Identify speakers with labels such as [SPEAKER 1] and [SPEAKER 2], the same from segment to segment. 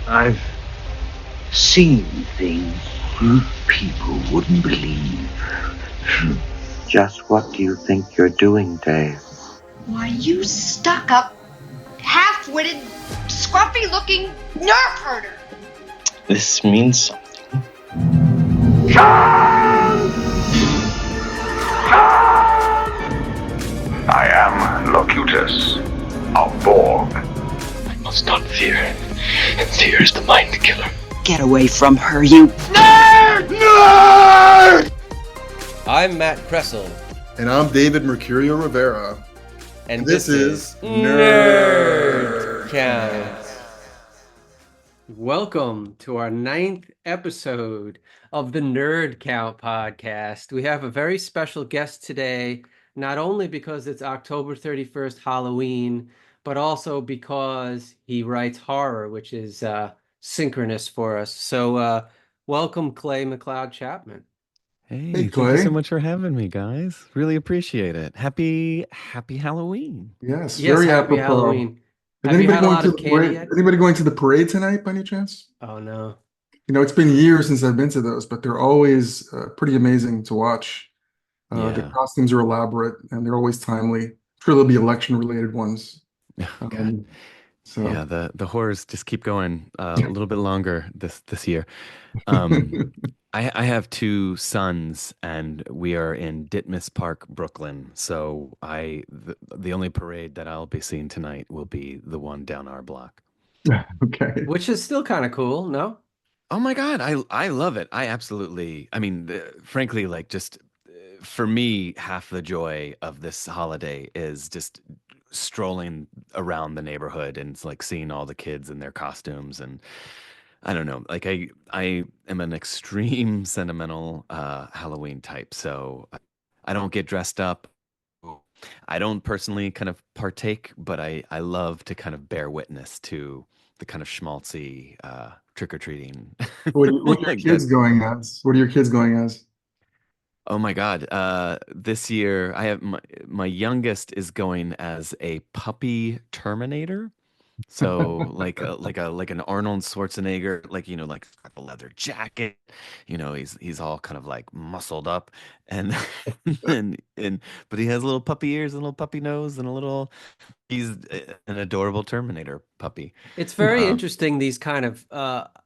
[SPEAKER 1] I've seen things you people wouldn't believe. Just what do you think you're doing, Dave?
[SPEAKER 2] Why, you stuck-up, half-witted, scruffy-looking nerf herder.
[SPEAKER 3] This means something.
[SPEAKER 4] I am Locutus of Borg.
[SPEAKER 3] I must not fear, and fear is the mind killer.
[SPEAKER 5] Get away from her, you
[SPEAKER 4] Nerd! Nerd!
[SPEAKER 6] I'm Matt Kressel.
[SPEAKER 7] And I'm David Mercurio Rivera.
[SPEAKER 6] And
[SPEAKER 7] this is
[SPEAKER 6] Nerd Count. Welcome to our 9th episode of the Nerd Count podcast. We have a very special guest today, not only because it's October 31st, Halloween, but also because he writes horror, which is synchronous for us. So welcome, Clay McLeod Chapman.
[SPEAKER 8] Hey,
[SPEAKER 7] Clay.
[SPEAKER 8] thank you so much for having me, guys. Really appreciate it. Happy Halloween.
[SPEAKER 7] Yes,
[SPEAKER 6] Yes,
[SPEAKER 7] very
[SPEAKER 6] happy
[SPEAKER 7] apropos.
[SPEAKER 6] Halloween.
[SPEAKER 7] Is
[SPEAKER 6] Have you had a
[SPEAKER 7] going
[SPEAKER 6] lot
[SPEAKER 7] to
[SPEAKER 6] of
[SPEAKER 7] the
[SPEAKER 6] candy
[SPEAKER 7] parade?
[SPEAKER 6] yet?
[SPEAKER 7] Anybody going to the parade tonight by any chance?
[SPEAKER 6] Oh, no.
[SPEAKER 7] You know, it's been years since I've been to those, but they're always pretty amazing to watch. The
[SPEAKER 8] Yeah.
[SPEAKER 7] costumes are elaborate and they're always timely. I'm sure there'll be election-related ones.
[SPEAKER 8] Oh, God.
[SPEAKER 7] So
[SPEAKER 8] Yeah, the horrors just keep going a little bit longer this year. I have two sons, and we are in Ditmas Park, Brooklyn. So the only parade that I'll be seeing tonight will be the one down our block.
[SPEAKER 7] okay.
[SPEAKER 6] Which is still kind of cool, no?
[SPEAKER 8] Oh my God, I love it. I absolutely, I mean, frankly, like just for me, half the joy of this holiday is just strolling around the neighborhood and it's like seeing all the kids in their costumes. And I don't know, like I am an extreme sentimental Halloween type, so I don't get dressed up. I don't personally kind of partake, but I love to kind of bear witness to the kind of schmaltzy trick-or-treating.
[SPEAKER 7] What are your
[SPEAKER 8] Like
[SPEAKER 7] kids
[SPEAKER 8] that.
[SPEAKER 7] going as? What are your kids going as?
[SPEAKER 8] Oh my God. This year I have my youngest is going as a puppy Terminator. So like an Arnold Schwarzenegger, like like got the leather jacket, he's all kind of like muscled up and and but he has little puppy ears and a little puppy nose and he's an adorable Terminator puppy.
[SPEAKER 6] It's very
[SPEAKER 8] Um,
[SPEAKER 6] interesting, these kind of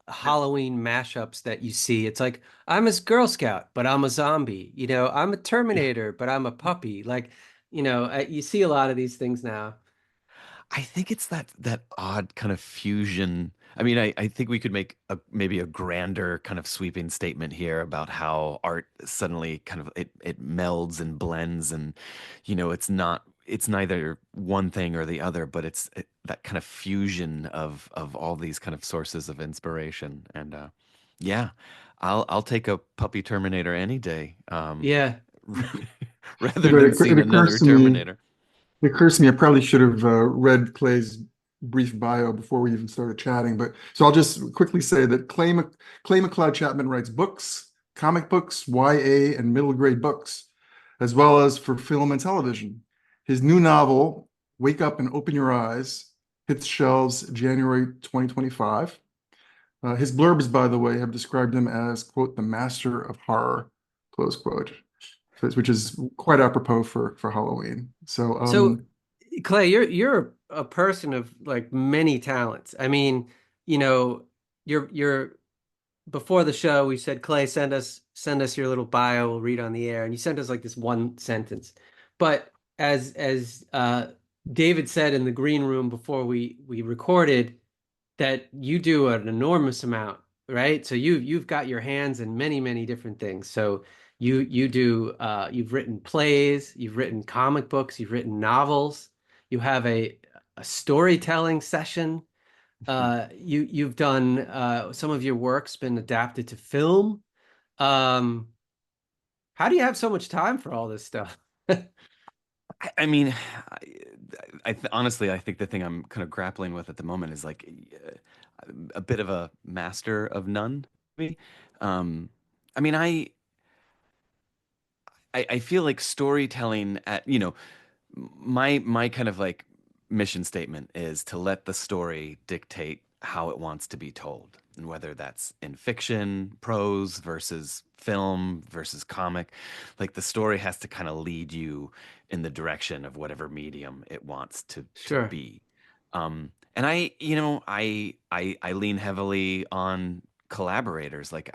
[SPEAKER 6] Halloween mashups that you see. It's like, I'm a Girl Scout, but I'm a zombie. I'm a Terminator, but I'm a puppy. Like, you see a lot of these things now.
[SPEAKER 8] I think it's that odd kind of fusion. I mean, I think we could make maybe a grander kind of sweeping statement here about how art suddenly kind of it melds and blends and it's neither one thing or the other, but that kind of fusion of all these kind of sources of inspiration. And yeah, I'll take a puppy Terminator any day,
[SPEAKER 6] Yeah.
[SPEAKER 8] rather than seeing another Terminator.
[SPEAKER 7] It occurs to me I probably should have read Clay's brief bio before we even started chatting. But so I'll just quickly say that Clay McLeod Chapman writes books, comic books, YA, and middle grade books, as well as for film and television. His new novel, Wake Up and Open Your Eyes, hits shelves January 2025. His blurbs, by the way, have described him as, quote, the master of horror, close quote, which is quite apropos for Halloween.
[SPEAKER 6] So, Clay, you're a person of like many talents. I mean, you're before the show we said, Clay, send us your little bio, we'll read on the air, and you sent us like this one sentence. But as David said in the green room before we recorded, that you do an enormous amount, right? So you've got your hands in many different things. So you've written plays, you've written comic books, you've written novels, you have a storytelling session. You've done some of your work's been adapted to film. How do you have so much time for all this stuff?
[SPEAKER 8] I mean, honestly, I think the thing I'm kind of grappling with at the moment is like a bit of a master of none. Maybe. I mean, I feel like storytelling my kind of like mission statement is to let the story dictate how it wants to be told, and whether that's in fiction, prose versus film versus comic. Like the story has to kind of lead you in the direction of whatever medium it wants to
[SPEAKER 6] Sure.
[SPEAKER 8] be. And I lean heavily on collaborators, like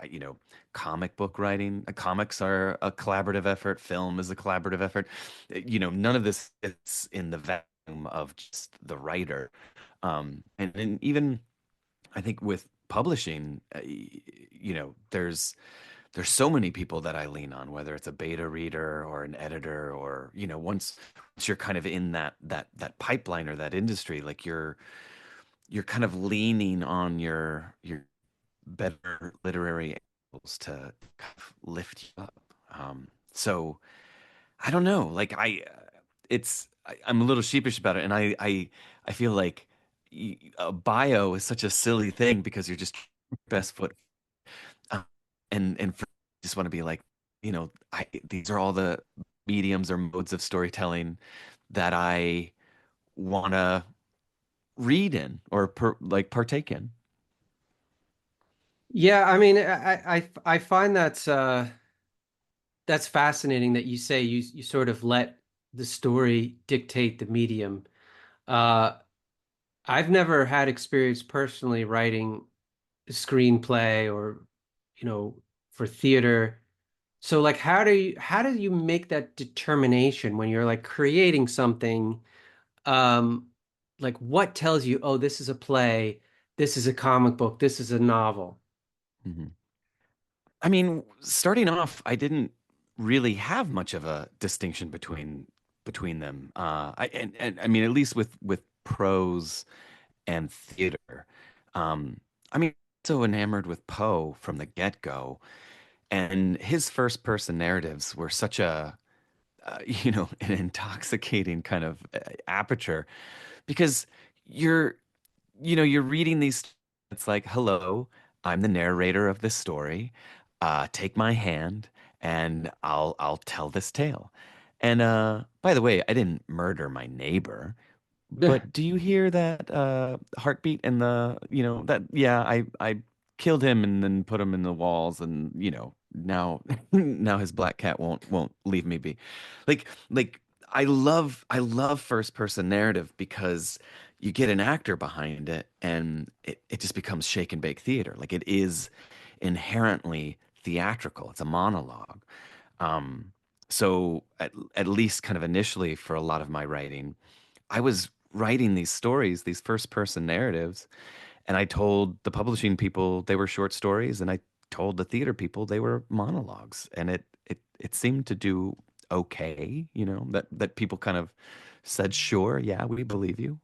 [SPEAKER 8] comic book writing. Comics are a collaborative effort. Film is a collaborative effort. None of this is in the vacuum of just the writer. And even I think with publishing, there's so many people that I lean on, whether it's a beta reader or an editor, or once you're kind of in that pipeline or that industry, like you're kind of leaning on your better literary angles to kind of lift you up. So I don't know, like I'm a little sheepish about it, and I feel like a bio is such a silly thing because you're just best foot, uh, just want to be like, these are all the mediums or modes of storytelling that I want to read in or like partake in.
[SPEAKER 6] Yeah, I mean, I find that's fascinating that you say you sort of let the story dictate the medium. Uh, I've never had experience personally writing a screenplay or, you know, for theater. So like how do you make that determination when you're like creating something? Um, like what tells you, oh, this is a play, this is a comic book, this is a novel?
[SPEAKER 8] Mhm. I mean, starting off, I didn't really have much of a distinction between them. And I mean, at least with prose and theater. I mean, so enamored with Poe from the get-go, and his first person narratives were such an intoxicating kind of aperture because you're you're reading these. It's like, hello, I'm the narrator of this story. Take my hand, and I'll tell this tale. And by the way, I didn't murder my neighbor, but do you hear that heartbeat and that? Yeah, I killed him and then put him in the walls, and now now his black cat won't leave me be. Like I love first person narrative because you get an actor behind it, and it just becomes shake and bake theater. Like it is inherently theatrical. It's a monologue. Um, so at least kind of initially for a lot of my writing, I was writing these stories, these first person narratives, and I told the publishing people they were short stories, and I told the theater people they were monologues, and it seemed to do okay, that people kind of said, "Sure, yeah, we believe you."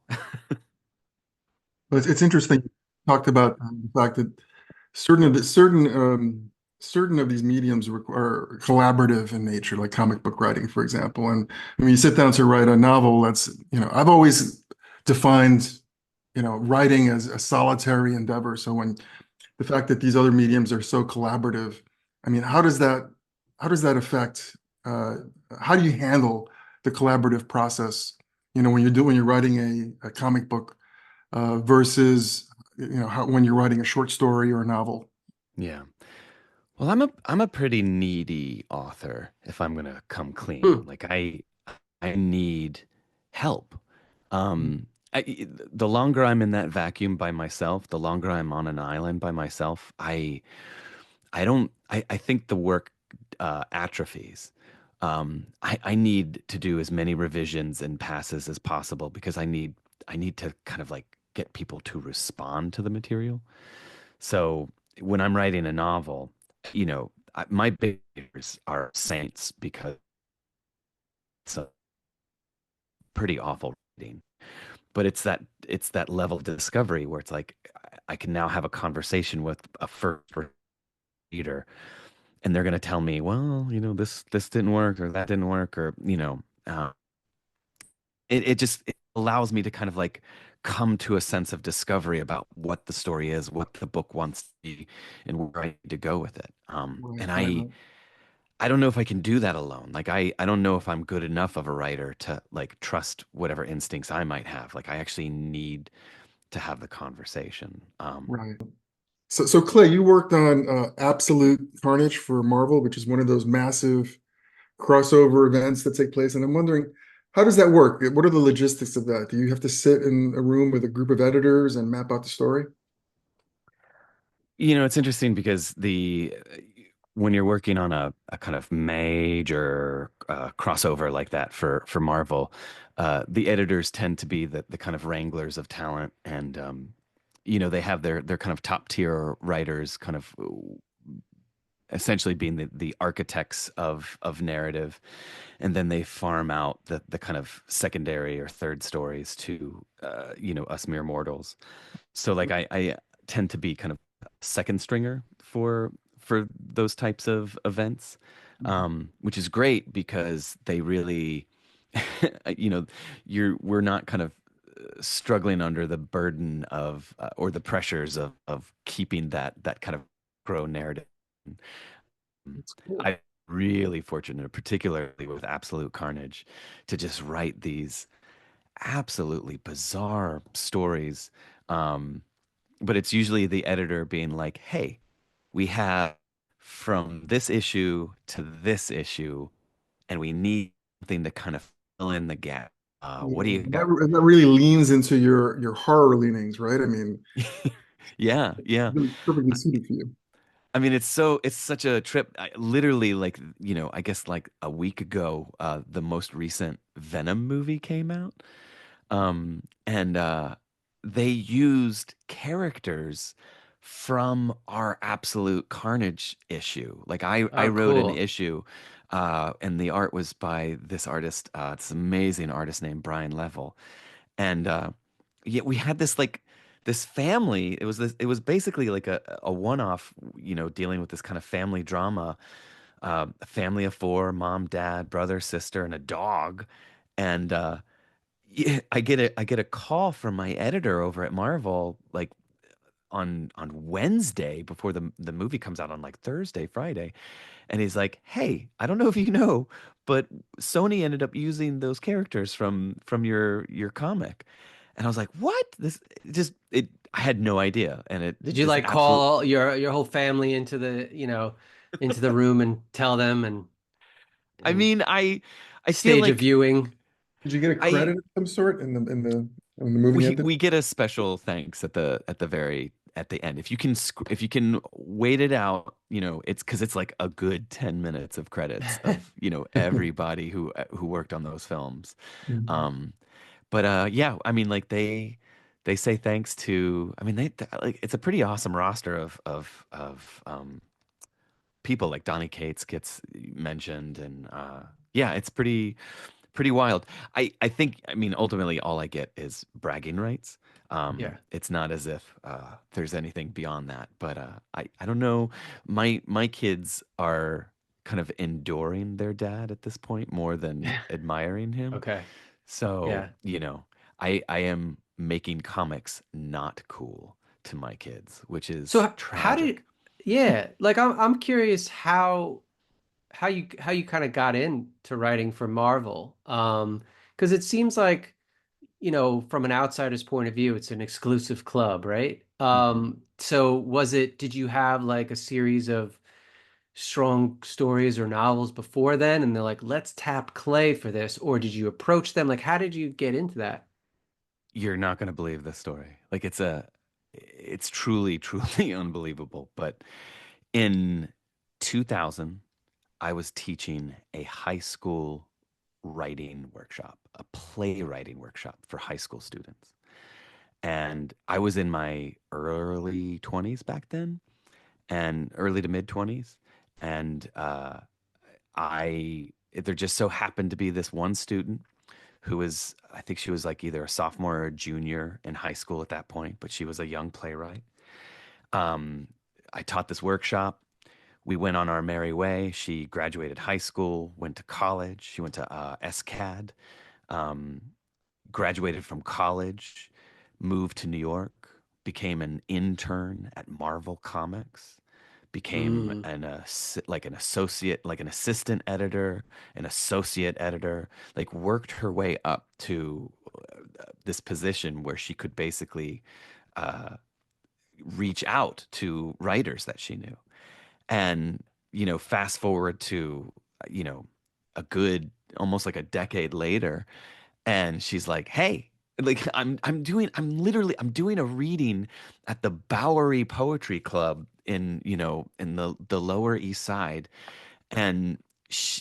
[SPEAKER 7] But it's interesting. You talked about the fact that certain of these mediums are collaborative in nature, like comic book writing, for example. And when you sit down to write a novel, I've always defined, writing as a solitary endeavor. So when the fact that these other mediums are so collaborative, I mean, how does that affect, uh, how do you handle the collaborative process, when you're writing a comic book versus when you're writing a short story or a novel.
[SPEAKER 8] Yeah. Well, I'm a pretty needy author, if I'm gonna come clean.
[SPEAKER 6] Hmm.
[SPEAKER 8] Like I need help. The longer I'm in that vacuum by myself, the longer I'm on an island by myself, I don't I think the work atrophies. I need to do as many revisions and passes as possible because I need to kind of like get people to respond to the material. So when I'm writing a novel, my big readers are saints because it's a pretty awful reading. But it's that level of discovery where it's like I can now have a conversation with a first reader, and they're going to tell me, well, this didn't work or that didn't work, or it allows me to kind of like come to a sense of discovery about what the story is, what the book wants to be, and where I need to go with it.
[SPEAKER 7] Right,
[SPEAKER 8] And
[SPEAKER 7] right,
[SPEAKER 8] I don't know if I can do that alone. Like I don't know if I'm good enough of a writer to like trust whatever instincts I might have. Like I actually need to have the conversation.
[SPEAKER 7] Right. So Clay, you worked on Absolute Carnage for Marvel, which is one of those massive crossover events that take place. And I'm wondering, how does that work? What are the logistics of that? Do you have to sit in a room with a group of editors and map out the story?
[SPEAKER 8] It's interesting because the when you're working on a kind of major crossover like that for Marvel, the editors tend to be the kind of wranglers of talent, and they have their kind of top tier writers, kind of essentially being the architects of narrative, and then they farm out the kind of secondary or third stories to us mere mortals. So like I tend to be kind of second stringer for those types of events, which is great because they really, you know, we're not kind of struggling under the burden of or the pressures of keeping that kind of pro narrative.
[SPEAKER 7] That's cool.
[SPEAKER 8] I'm really fortunate, particularly with Absolute Carnage, to just write these absolutely bizarre stories. Um, but it's usually the editor being like, "Hey, we have from this issue to this issue, and we need something to kind of fill in the gap.
[SPEAKER 7] Yeah,
[SPEAKER 8] What do you got?"
[SPEAKER 7] that really leans into your horror leanings, right? I mean,
[SPEAKER 8] Yeah, yeah.
[SPEAKER 7] really perfectly suited for you.
[SPEAKER 8] I mean, it's such a trip. Literally, like, I guess like a week ago, the most recent Venom movie came out. And they used characters from our Absolute Carnage issue. Like I
[SPEAKER 6] Oh,
[SPEAKER 8] wrote an
[SPEAKER 6] cool.
[SPEAKER 8] issue, and the art was by this artist, this amazing artist named Brian Level. And yet we had this family. It was basically like a one-off, dealing with this kind of family drama. A family of four, mom, dad, brother, sister, and a dog. And yeah, I get a call from my editor over at Marvel, like on Wednesday before the movie comes out on like Thursday, Friday, and he's like, "Hey, I don't know if you know, but Sony ended up using those characters from your comic." And I was like, "What?" This just it I had no idea, and it
[SPEAKER 6] Did you
[SPEAKER 8] just
[SPEAKER 6] like
[SPEAKER 8] absolute.
[SPEAKER 6] call your whole family into into the room and tell them
[SPEAKER 8] I
[SPEAKER 6] and
[SPEAKER 8] mean, I feel
[SPEAKER 6] stage a
[SPEAKER 8] like
[SPEAKER 6] viewing?
[SPEAKER 7] Did you get a
[SPEAKER 8] I
[SPEAKER 7] credit of some sort when the movie
[SPEAKER 8] we
[SPEAKER 7] ended?
[SPEAKER 8] we get a special thanks at the end. If you can wait it out, it's because it's like a good 10 minutes of credits of, everybody who worked on those films.
[SPEAKER 7] Mhm.
[SPEAKER 8] Um but yeah, I mean, like they say thanks to, I mean, like it's a pretty awesome roster of people. Like Donny Cates gets mentioned, and yeah, it's pretty wild. I think, I mean, ultimately all I get is bragging rights.
[SPEAKER 6] Yeah.
[SPEAKER 8] It's not as if there's anything beyond that, but I don't know. My kids are kind of enduring their dad at this point more than admiring him.
[SPEAKER 6] Okay.
[SPEAKER 8] So,
[SPEAKER 6] Yeah.
[SPEAKER 8] I am making comics not cool to my kids, which is
[SPEAKER 6] So how did
[SPEAKER 8] tragic.
[SPEAKER 6] yeah, like I'm curious how you kind of got into writing for Marvel. Because it seems like, from an outsider's point of view, it's an exclusive club, right?
[SPEAKER 7] Mhm.
[SPEAKER 6] So did you have like a series of strong stories or novels before then and they're like, let's tap Clay for this, or did you approach them? Like, how did you get into that?
[SPEAKER 8] You're not going to believe this story. Like it's truly, truly unbelievable. But in 2000, I was teaching a high school writing workshop, a playwriting workshop for high school students. And I was in my early 20s back then, and early to mid 20s. And there just so happened to be this one student who was, I think she was like either a sophomore or a junior in high school at that point, but she was a young playwright. Um, I taught this workshop. We went on our merry way. She graduated high school, went to college. She went to SCAD, um, graduated from college, moved to New York, became an intern at Marvel Comics, became
[SPEAKER 6] Mm.
[SPEAKER 8] like an associate, like an assistant editor, an associate editor, like worked her way up to this position where she could basically uh, reach out to writers that she knew. And, fast forward to, you know, a good almost like a decade later, and she's like, "Hey, like I'm doing a reading at the Bowery Poetry Club in the Lower East Side." And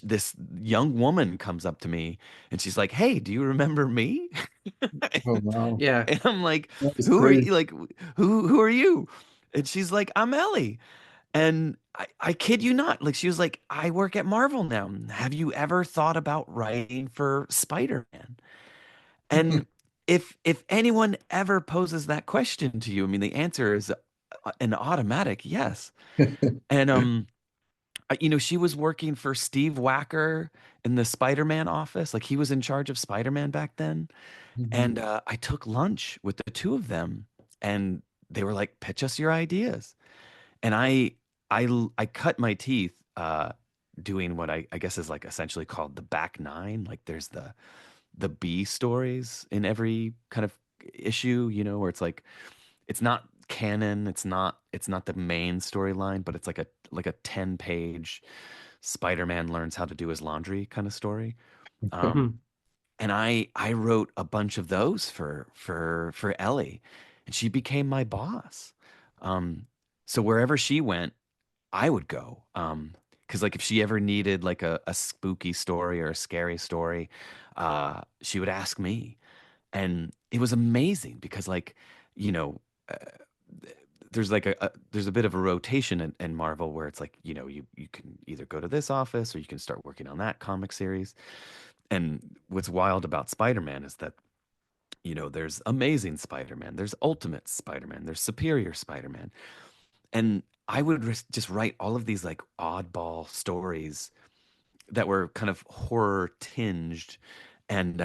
[SPEAKER 8] this young woman comes up to me and she's like, "Hey, do you remember me?"
[SPEAKER 7] Oh, wow.
[SPEAKER 6] Yeah.
[SPEAKER 8] And I'm like,
[SPEAKER 7] That is
[SPEAKER 8] "Who are
[SPEAKER 7] great.
[SPEAKER 8] you? Like, who are you?" And she's like, "I'm Ellie." And I kid you not, like she was like, "I work at Marvel now. Have you ever thought about writing for Spider-Man?" And if anyone ever poses that question to you, I mean, the answer is an automatic yes. And she was working for Steve Wacker in the Spider-Man office. Like he was in charge of Spider-Man back then. And
[SPEAKER 7] Mhm.
[SPEAKER 8] I took lunch with the two of them, and they were like, "Pitch us your ideas." And I cut my teeth doing what I guess is like essentially called the back nine. Like there's the B stories in every kind of issue, where it's like it's not canon, it's not the main storyline, but it's like a 10-page Spider-Man learns how to do his laundry kind of story. Um,
[SPEAKER 6] Mhm.
[SPEAKER 8] and I wrote a bunch of those for Ellie, and she became my boss. Um, so wherever she went, I would go. Because like if she ever needed like a spooky story or a scary story, she would ask me, and it was amazing because like you know. Uh, there's like there's a bit of a rotation in Marvel where it's like you can either go to this office or you can start working on that comic series. And what's wild about Spider-Man is that there's Amazing Spider-Man, there's Ultimate Spider-Man, there's Superior Spider-Man, and I would just write all of these like oddball stories that were kind of horror tinged, and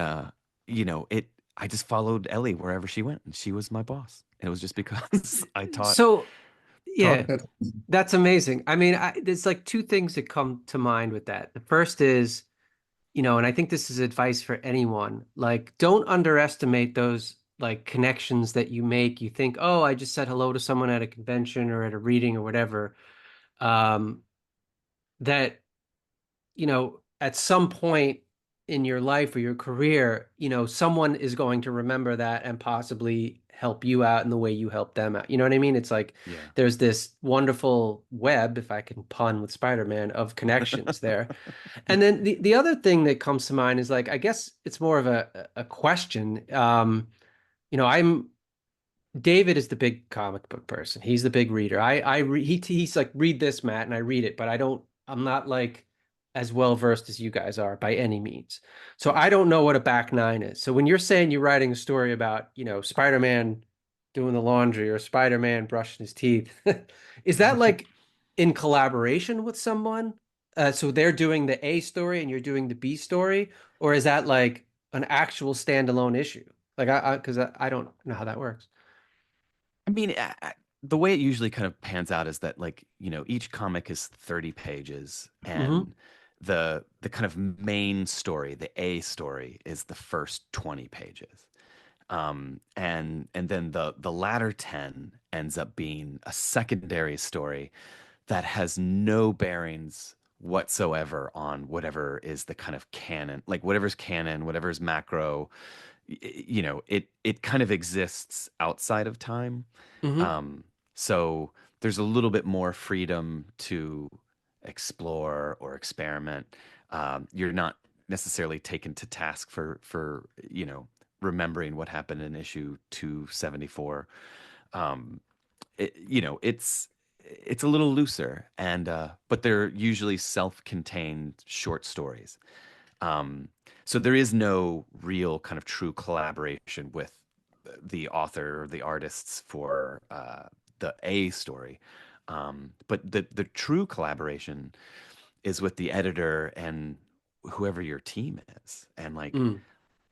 [SPEAKER 8] it. I just followed Ellie wherever she went, and she was my boss. And it was just because I
[SPEAKER 6] So,
[SPEAKER 8] taught
[SPEAKER 6] yeah,
[SPEAKER 8] her.
[SPEAKER 7] That's
[SPEAKER 6] that's amazing. I mean, there's like two things that come to mind with that. The first is, and I think this is advice for anyone, like don't underestimate those like connections that you make. You think, oh, I just said hello to someone at a convention or at a reading or whatever. Um, that at some point in your life or your career, someone is going to remember that and possibly help you out in the way you help them out. You know what I mean? It's like
[SPEAKER 8] Yeah.
[SPEAKER 6] there's this wonderful web, if I can pun with Spider-Man, of connections there. And then the other thing that comes to mind is like, I guess it's more of a question. I'm David is the big comic book person. He's the big reader. He's like read this, Matt, and I read it, but I'm not like as well versed as you guys are by any means. So I don't know what a back nine is. So when you're saying you're writing a story about, Spider-Man doing the laundry or Spider-Man brushing his teeth, is that like in collaboration with someone? So they're doing the A story and you're doing the B story, or is that like an actual standalone issue? Like because I don't know how that works.
[SPEAKER 8] I mean, the way it usually kind of pans out is that like, each comic is 30 pages,
[SPEAKER 6] Hmm.
[SPEAKER 8] and the kind of main story, the A story, is the first 20 pages. And then the latter 10 ends up being a secondary story that has no bearings whatsoever on whatever is the kind of canon, like whatever's canon, whatever's macro, it kind of exists outside of time.
[SPEAKER 6] Hmm.
[SPEAKER 8] So there's a little bit more freedom to explore or experiment. You're not necessarily taken to task for remembering what happened in issue 274. Um, it's a little looser, and but they're usually self-contained short stories. Um, so there is no real kind of true collaboration with the author or the artists for the A story. But the true collaboration is with the editor and whoever your team is. And like
[SPEAKER 6] Mm.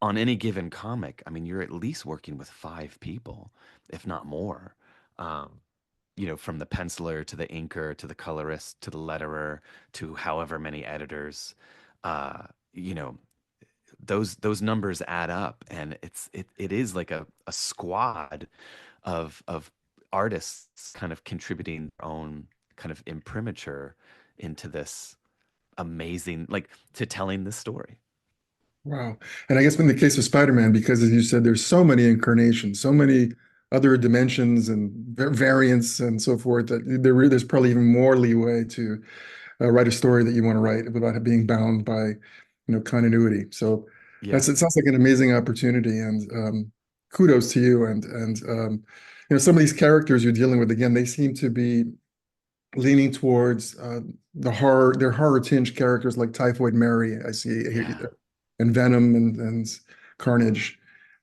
[SPEAKER 8] on any given comic, I mean, you're at least working with five people, if not more. Um, from the penciler to the inker to the colorist to the letterer to however many editors. Uh, you know, those numbers add up, and it is like a squad of artists kind of contributing their own kind of imprimatur into this amazing, like, to telling this story.
[SPEAKER 7] Wow. And I guess in the case of Spider-Man, because as you said, there's so many incarnations, so many other dimensions and variants and so forth, that there's probably even more leeway to write a story that you want to write without it being bound by, continuity. So
[SPEAKER 8] Yeah.
[SPEAKER 7] it sounds like an amazing opportunity, and kudos to you. And some of these characters you're dealing with, again, they seem to be leaning towards they're horror tinged characters like Typhoid Mary, I see
[SPEAKER 8] Yeah.
[SPEAKER 7] here, and Venom and Carnage.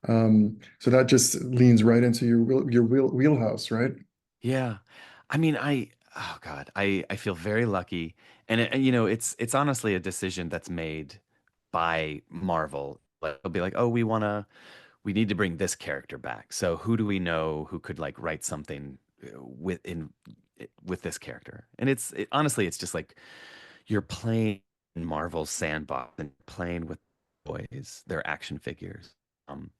[SPEAKER 7] So that just leans right into your wheelhouse, right?
[SPEAKER 8] Yeah. I mean, oh God, I feel very lucky. And it's honestly a decision that's made by Marvel. Like, they'll be like, "Oh, we need to bring this character back. So who do we know who could like write something with this character?" And honestly, it's just like you're playing in Marvel's sandbox and playing with toys, their action figures. Um,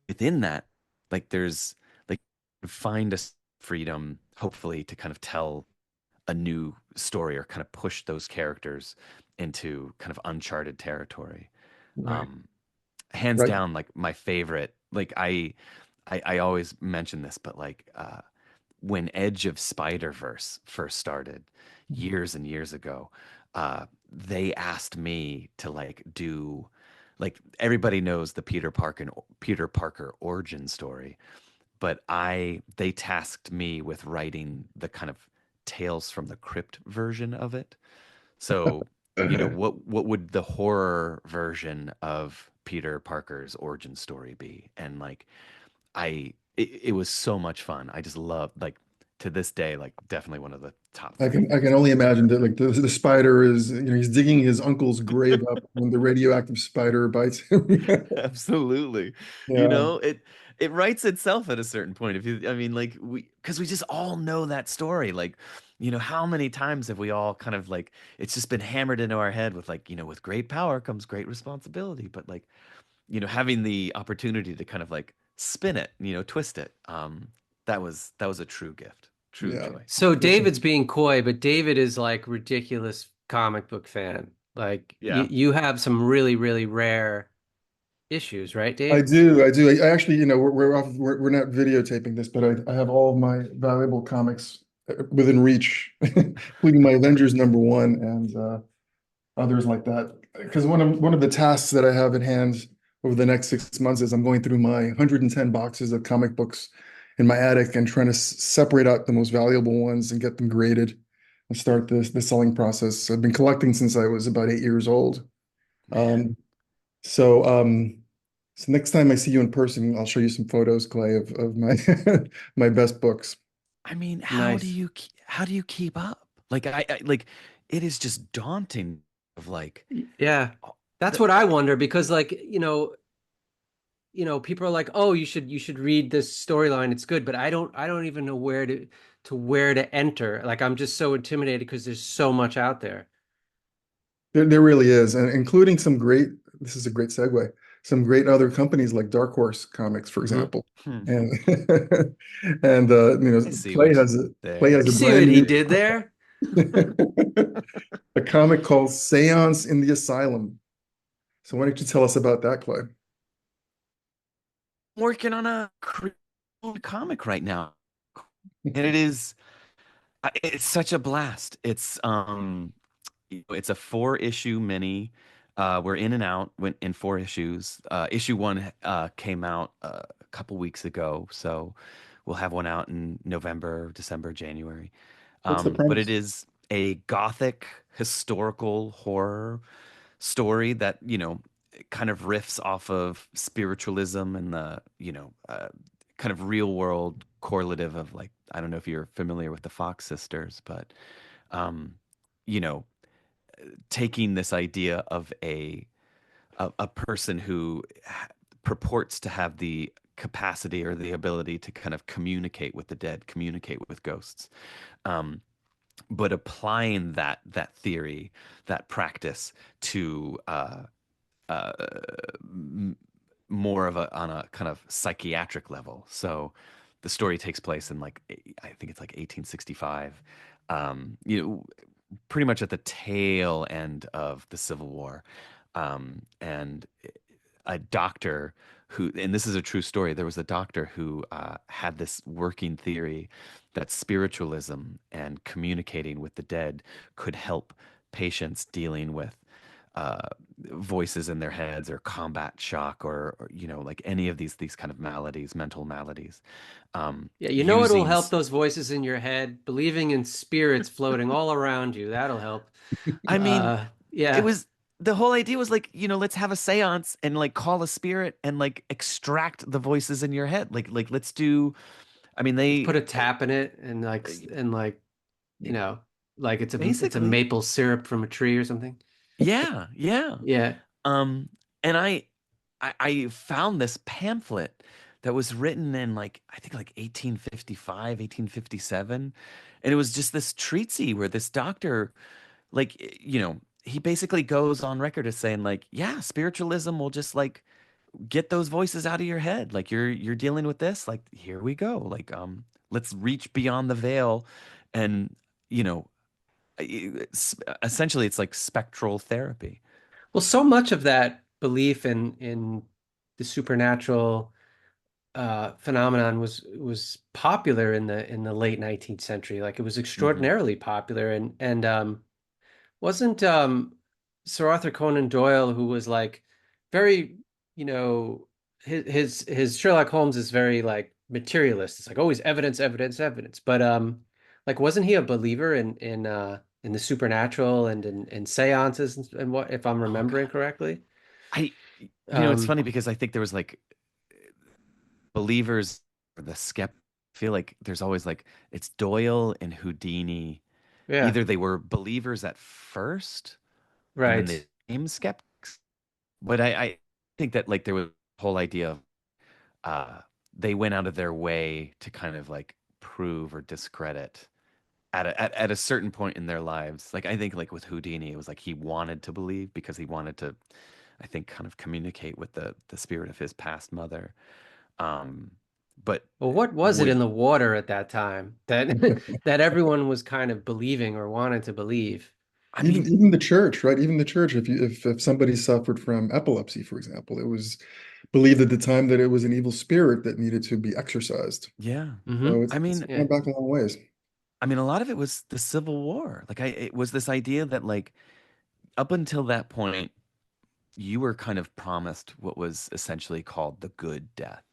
[SPEAKER 8] Within that, like, there's like, find a freedom, hopefully, to kind of tell a new story or kind of push those characters into kind of uncharted territory.
[SPEAKER 7] Right.
[SPEAKER 8] Um, Hands
[SPEAKER 7] Right.
[SPEAKER 8] down, like, my favorite, like, I always mention this, but like, when Edge of Spider-Verse first started years and years ago, they asked me to like do, like, everybody knows the Peter Parker origin story, but they tasked me with writing the kind of Tales from the Crypt version of it. So, what would the horror version of Peter Parker's origin story be? And like, it was so much fun. I just love, like, to this day, like, definitely one of the top three.
[SPEAKER 7] I can only imagine that, like, the spider is, he's digging his uncle's grave up when the radioactive spider bites him.
[SPEAKER 8] Absolutely.
[SPEAKER 7] Yeah.
[SPEAKER 8] It writes itself at a certain point. If you, I mean, like, because we just all know that story. Like, how many times have we all kind of like, it's just been hammered into our head with like, with great power comes great responsibility. But like, having the opportunity to kind of like spin it, twist it. That was a true gift, true
[SPEAKER 7] Yeah.
[SPEAKER 8] joy.
[SPEAKER 6] So David's being coy, but David is like ridiculous comic book fan. Like
[SPEAKER 8] Yeah.
[SPEAKER 6] you have some really, really rare issues, right,
[SPEAKER 7] I
[SPEAKER 6] Dave?
[SPEAKER 7] do. I do. I actually, we're not videotaping this, but I have all of my valuable comics within reach, including my Avengers #1 and others like that. Because one of the tasks that I have at hand over the next 6 months is I'm going through my 110 boxes of comic books in my attic and trying to separate out the most valuable ones and get them graded and start the selling process. I've been collecting since I was about 8 years old.
[SPEAKER 8] Man.
[SPEAKER 7] Um, so, so next time I see you in person, I'll show you some photos, Clay, of my my best books.
[SPEAKER 8] I mean,
[SPEAKER 6] Nice.
[SPEAKER 8] how do you keep up? Like, I like, it is just daunting of like,
[SPEAKER 6] Yeah.
[SPEAKER 8] oh,
[SPEAKER 6] That's
[SPEAKER 8] the,
[SPEAKER 6] what I wonder because like, people are like, "Oh, you should read this storyline. It's good." But I don't even know where to enter. Like I'm just so intimidated because there's so much out there.
[SPEAKER 7] There really is, and including some great. This is a great segue. Some great other companies like Dark Horse Comics, for
[SPEAKER 8] Mhm.
[SPEAKER 7] example,
[SPEAKER 8] Hmm.
[SPEAKER 7] and and
[SPEAKER 8] I see
[SPEAKER 7] Clay
[SPEAKER 8] what you
[SPEAKER 7] has a Clay
[SPEAKER 8] there.
[SPEAKER 7] has
[SPEAKER 6] You
[SPEAKER 7] a
[SPEAKER 6] see what
[SPEAKER 7] brand
[SPEAKER 6] he
[SPEAKER 7] new
[SPEAKER 6] did there?
[SPEAKER 7] a comic called Seance in the Asylum. So why don't you tell us about that, Clay?
[SPEAKER 8] Working on a comic right now, and it's such a blast. It's a 4-issue mini. We're in and out, went in 4 issues. Issue 1 came out a couple weeks ago, so we'll have one out in November, December, January.
[SPEAKER 7] What's the
[SPEAKER 8] But it
[SPEAKER 7] premise?
[SPEAKER 8] is a gothic historical horror story that, kind of riffs off of spiritualism and the, kind of real world correlative of, like, I don't know if you're familiar with the Fox sisters, but um, you know, taking this idea of a person who purports to have the capacity or the ability to kind of communicate with the dead, communicate with ghosts, um, but applying that theory, that practice to uh, more of a on a kind of psychiatric level. So the story takes place in like I think it's like 1865. You know, pretty much at the tail end of the Civil War, and a doctor who, and this is a true story, there was a doctor who had this working theory that spiritualism and communicating with the dead could help patients dealing with voices in their heads or combat shock or you know like any of these kind of maladies, mental maladies,
[SPEAKER 6] Yeah, you know it'll
[SPEAKER 8] using
[SPEAKER 6] help those voices in your head, believing in spirits floating all around you. That'll help.
[SPEAKER 8] I mean, it
[SPEAKER 6] Yeah,
[SPEAKER 8] was the whole idea was like, you know, let's have a seance and like call a spirit and like extract the voices in your head. Like let's do, I mean,
[SPEAKER 6] let's put
[SPEAKER 8] they
[SPEAKER 6] a tap in it and like you know, like it's a
[SPEAKER 8] basically,
[SPEAKER 6] maple syrup from a tree or something.
[SPEAKER 8] yeah, yeah.
[SPEAKER 6] Yeah.
[SPEAKER 8] Um, and I found this pamphlet that was written in like I think like 1855, 1857, and it was just this treatise where this doctor like you know, he basically goes on record as saying like, yeah, spiritualism will just like get those voices out of your head. Like you're dealing with this, like here we go. Like let's reach beyond the veil and you know, essentially it's like spectral therapy.
[SPEAKER 6] Well, so much of that belief in the supernatural phenomenon was popular in the late 19th century. Like it was
[SPEAKER 8] Hmm.
[SPEAKER 6] extraordinarily popular, and wasn't Sir Arthur Conan Doyle, who was like very, you know, his Sherlock Holmes is very like materialist. It's like always evidence, evidence, evidence. But like wasn't he a believer in the supernatural and in seances and what, if I'm
[SPEAKER 8] Oh
[SPEAKER 6] remembering
[SPEAKER 8] God.
[SPEAKER 6] correctly?
[SPEAKER 8] I, you know, it's
[SPEAKER 6] Um,
[SPEAKER 8] funny because I think there was like believers or the skeptic. I feel like there's always like it's Doyle and Houdini.
[SPEAKER 6] yeah,
[SPEAKER 8] Either they were believers at first and then
[SPEAKER 6] right.
[SPEAKER 8] they became skeptics. But I think that like there was a whole idea of uh they went out of their way to kind of like prove or discredit at a certain point in their lives. Like I think like with Houdini, it was like he wanted to believe because he wanted to, I think, kind of communicate with the spirit of his past mother. Um, but
[SPEAKER 6] Well, what was it
[SPEAKER 8] with
[SPEAKER 6] in the water at that time that that everyone was kind of believing or wanted to believe?
[SPEAKER 8] I
[SPEAKER 7] Even
[SPEAKER 8] mean,
[SPEAKER 7] even the church, right? Even the church, if somebody suffered from epilepsy, for example, it was believed at the time that it was an evil spirit that needed to be exorcised.
[SPEAKER 8] yeah.
[SPEAKER 7] So
[SPEAKER 6] Hmm.
[SPEAKER 7] it's
[SPEAKER 8] I
[SPEAKER 6] Yeah.
[SPEAKER 7] going back a long ways.
[SPEAKER 8] mean, a lot of it was the Civil War. Like it was this idea that like up until that point, you were kind of promised what was essentially called the good death,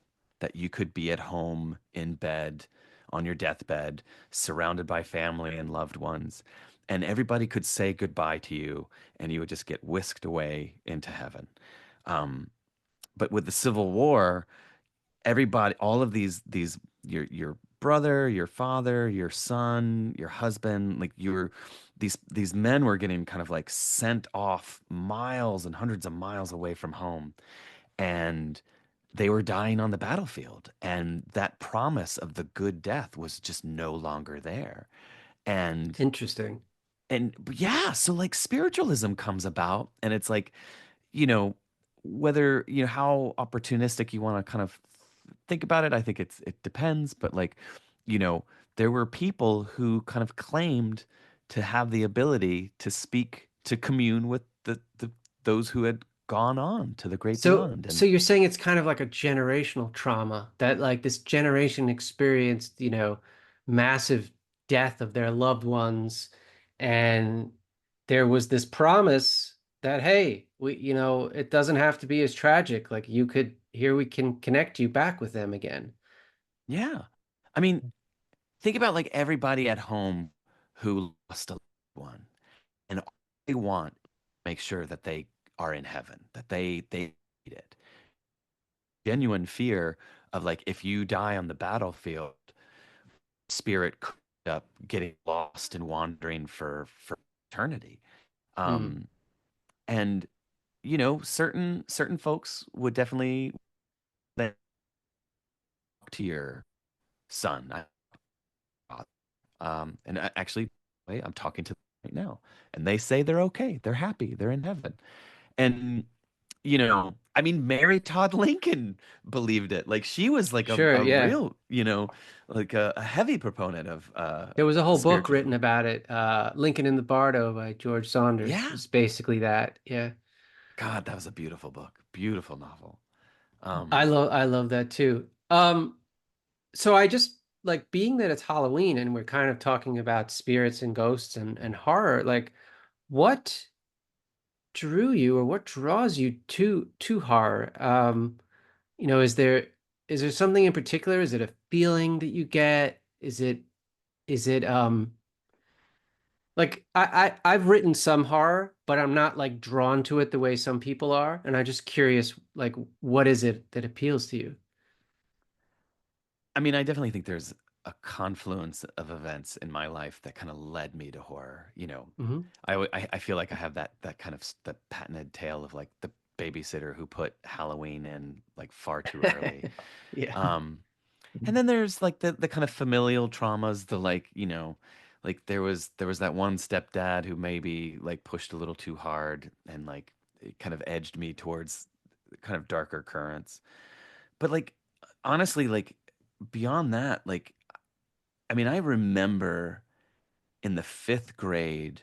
[SPEAKER 8] that you could be at home in bed on your deathbed, surrounded by family and loved ones, and everybody could say goodbye to you, and you would just get whisked away into heaven. Um, but with the Civil War, everybody, all of these your brother, your father, your son, your husband, like you're these men were getting kind of like sent off miles and hundreds of miles away from home, and they were dying on the battlefield, and that promise of the good death was just no longer there. and
[SPEAKER 6] Interesting.
[SPEAKER 8] and yeah, so like spiritualism comes about, and it's like, you know, whether, you know, how opportunistic you want to kind of think about it, I think it depends. But like, you know, there were people who kind of claimed to have the ability to speak, to commune with the those who had gone on to the great beyond.
[SPEAKER 6] So
[SPEAKER 8] And
[SPEAKER 6] you're saying it's kind of like a generational trauma that like this generation experienced, you know, massive death of their loved ones, and there was this promise that, hey, we, you know, it doesn't have to be as tragic. Like you could, here we can connect you back with them again.
[SPEAKER 8] yeah, I mean, think about like everybody at home who lost a loved one, and all they want to make sure that they are in heaven, that they need it. Genuine fear of like if you die on the battlefield, spirit could end up getting lost and wandering for eternity.
[SPEAKER 6] Hmm.
[SPEAKER 8] Um, and you know, certain folks would definitely talk to your son. And actually, wait, I'm talking to them right now, and they say they're okay, they're happy, they're in heaven. And I mean, Mary Todd Lincoln believed it. Like she was like
[SPEAKER 6] Sure,
[SPEAKER 8] a
[SPEAKER 6] yeah.
[SPEAKER 8] real, like a heavy proponent of
[SPEAKER 6] There was a whole book written
[SPEAKER 8] spiritualism.
[SPEAKER 6] about it. Lincoln in the Bardo by George Saunders
[SPEAKER 8] Yeah.
[SPEAKER 6] is basically that. Yeah.
[SPEAKER 8] God, that was a beautiful book. Beautiful novel.
[SPEAKER 6] I
[SPEAKER 8] Um,
[SPEAKER 6] love I love that too. So I just like being that it's Halloween and we're kind of talking about spirits and ghosts and horror, like what drew you or what draws you to horror? Is there something in particular? Is it a feeling that you get? Is it like I've written some horror, but I'm not like drawn to it the way some people are, and I'm just curious, like what is it that appeals to you?
[SPEAKER 8] I mean, I definitely think there's a confluence of events in my life that kind of led me to horror.
[SPEAKER 6] Hmm.
[SPEAKER 8] I feel like I have that kind of that patented tale of like the babysitter who put Halloween in like far too early.
[SPEAKER 6] Yeah.
[SPEAKER 8] Um, and then there's like the kind of familial traumas, the like, like there was that one stepdad who maybe like pushed a little too hard and like it kind of edged me towards kind of darker currents. But like honestly, like beyond that, like I mean, I remember in the fifth grade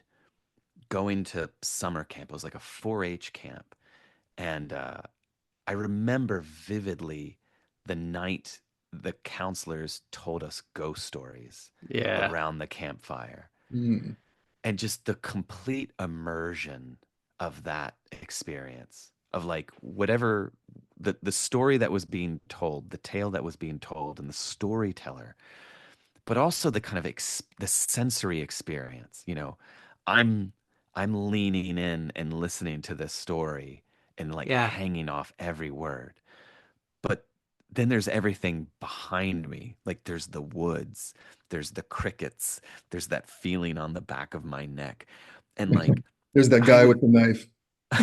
[SPEAKER 8] going to summer camp. It was like a 4-H camp. And I remember vividly the night the counselors told us ghost stories
[SPEAKER 6] Yeah.
[SPEAKER 8] around the campfire
[SPEAKER 7] Mm.
[SPEAKER 8] and just the complete immersion of that experience of like whatever the story that was being told, the tale that was being told, and the storyteller, but also the kind of the sensory experience. I'm I'm leaning in and listening to this story and like
[SPEAKER 6] Yeah.
[SPEAKER 8] hanging off every word. But then there's everything behind me. Like there's the woods, there's the crickets, there's that feeling on the back of my neck. And like
[SPEAKER 7] There's that
[SPEAKER 8] I
[SPEAKER 7] guy
[SPEAKER 8] would
[SPEAKER 7] with the knife.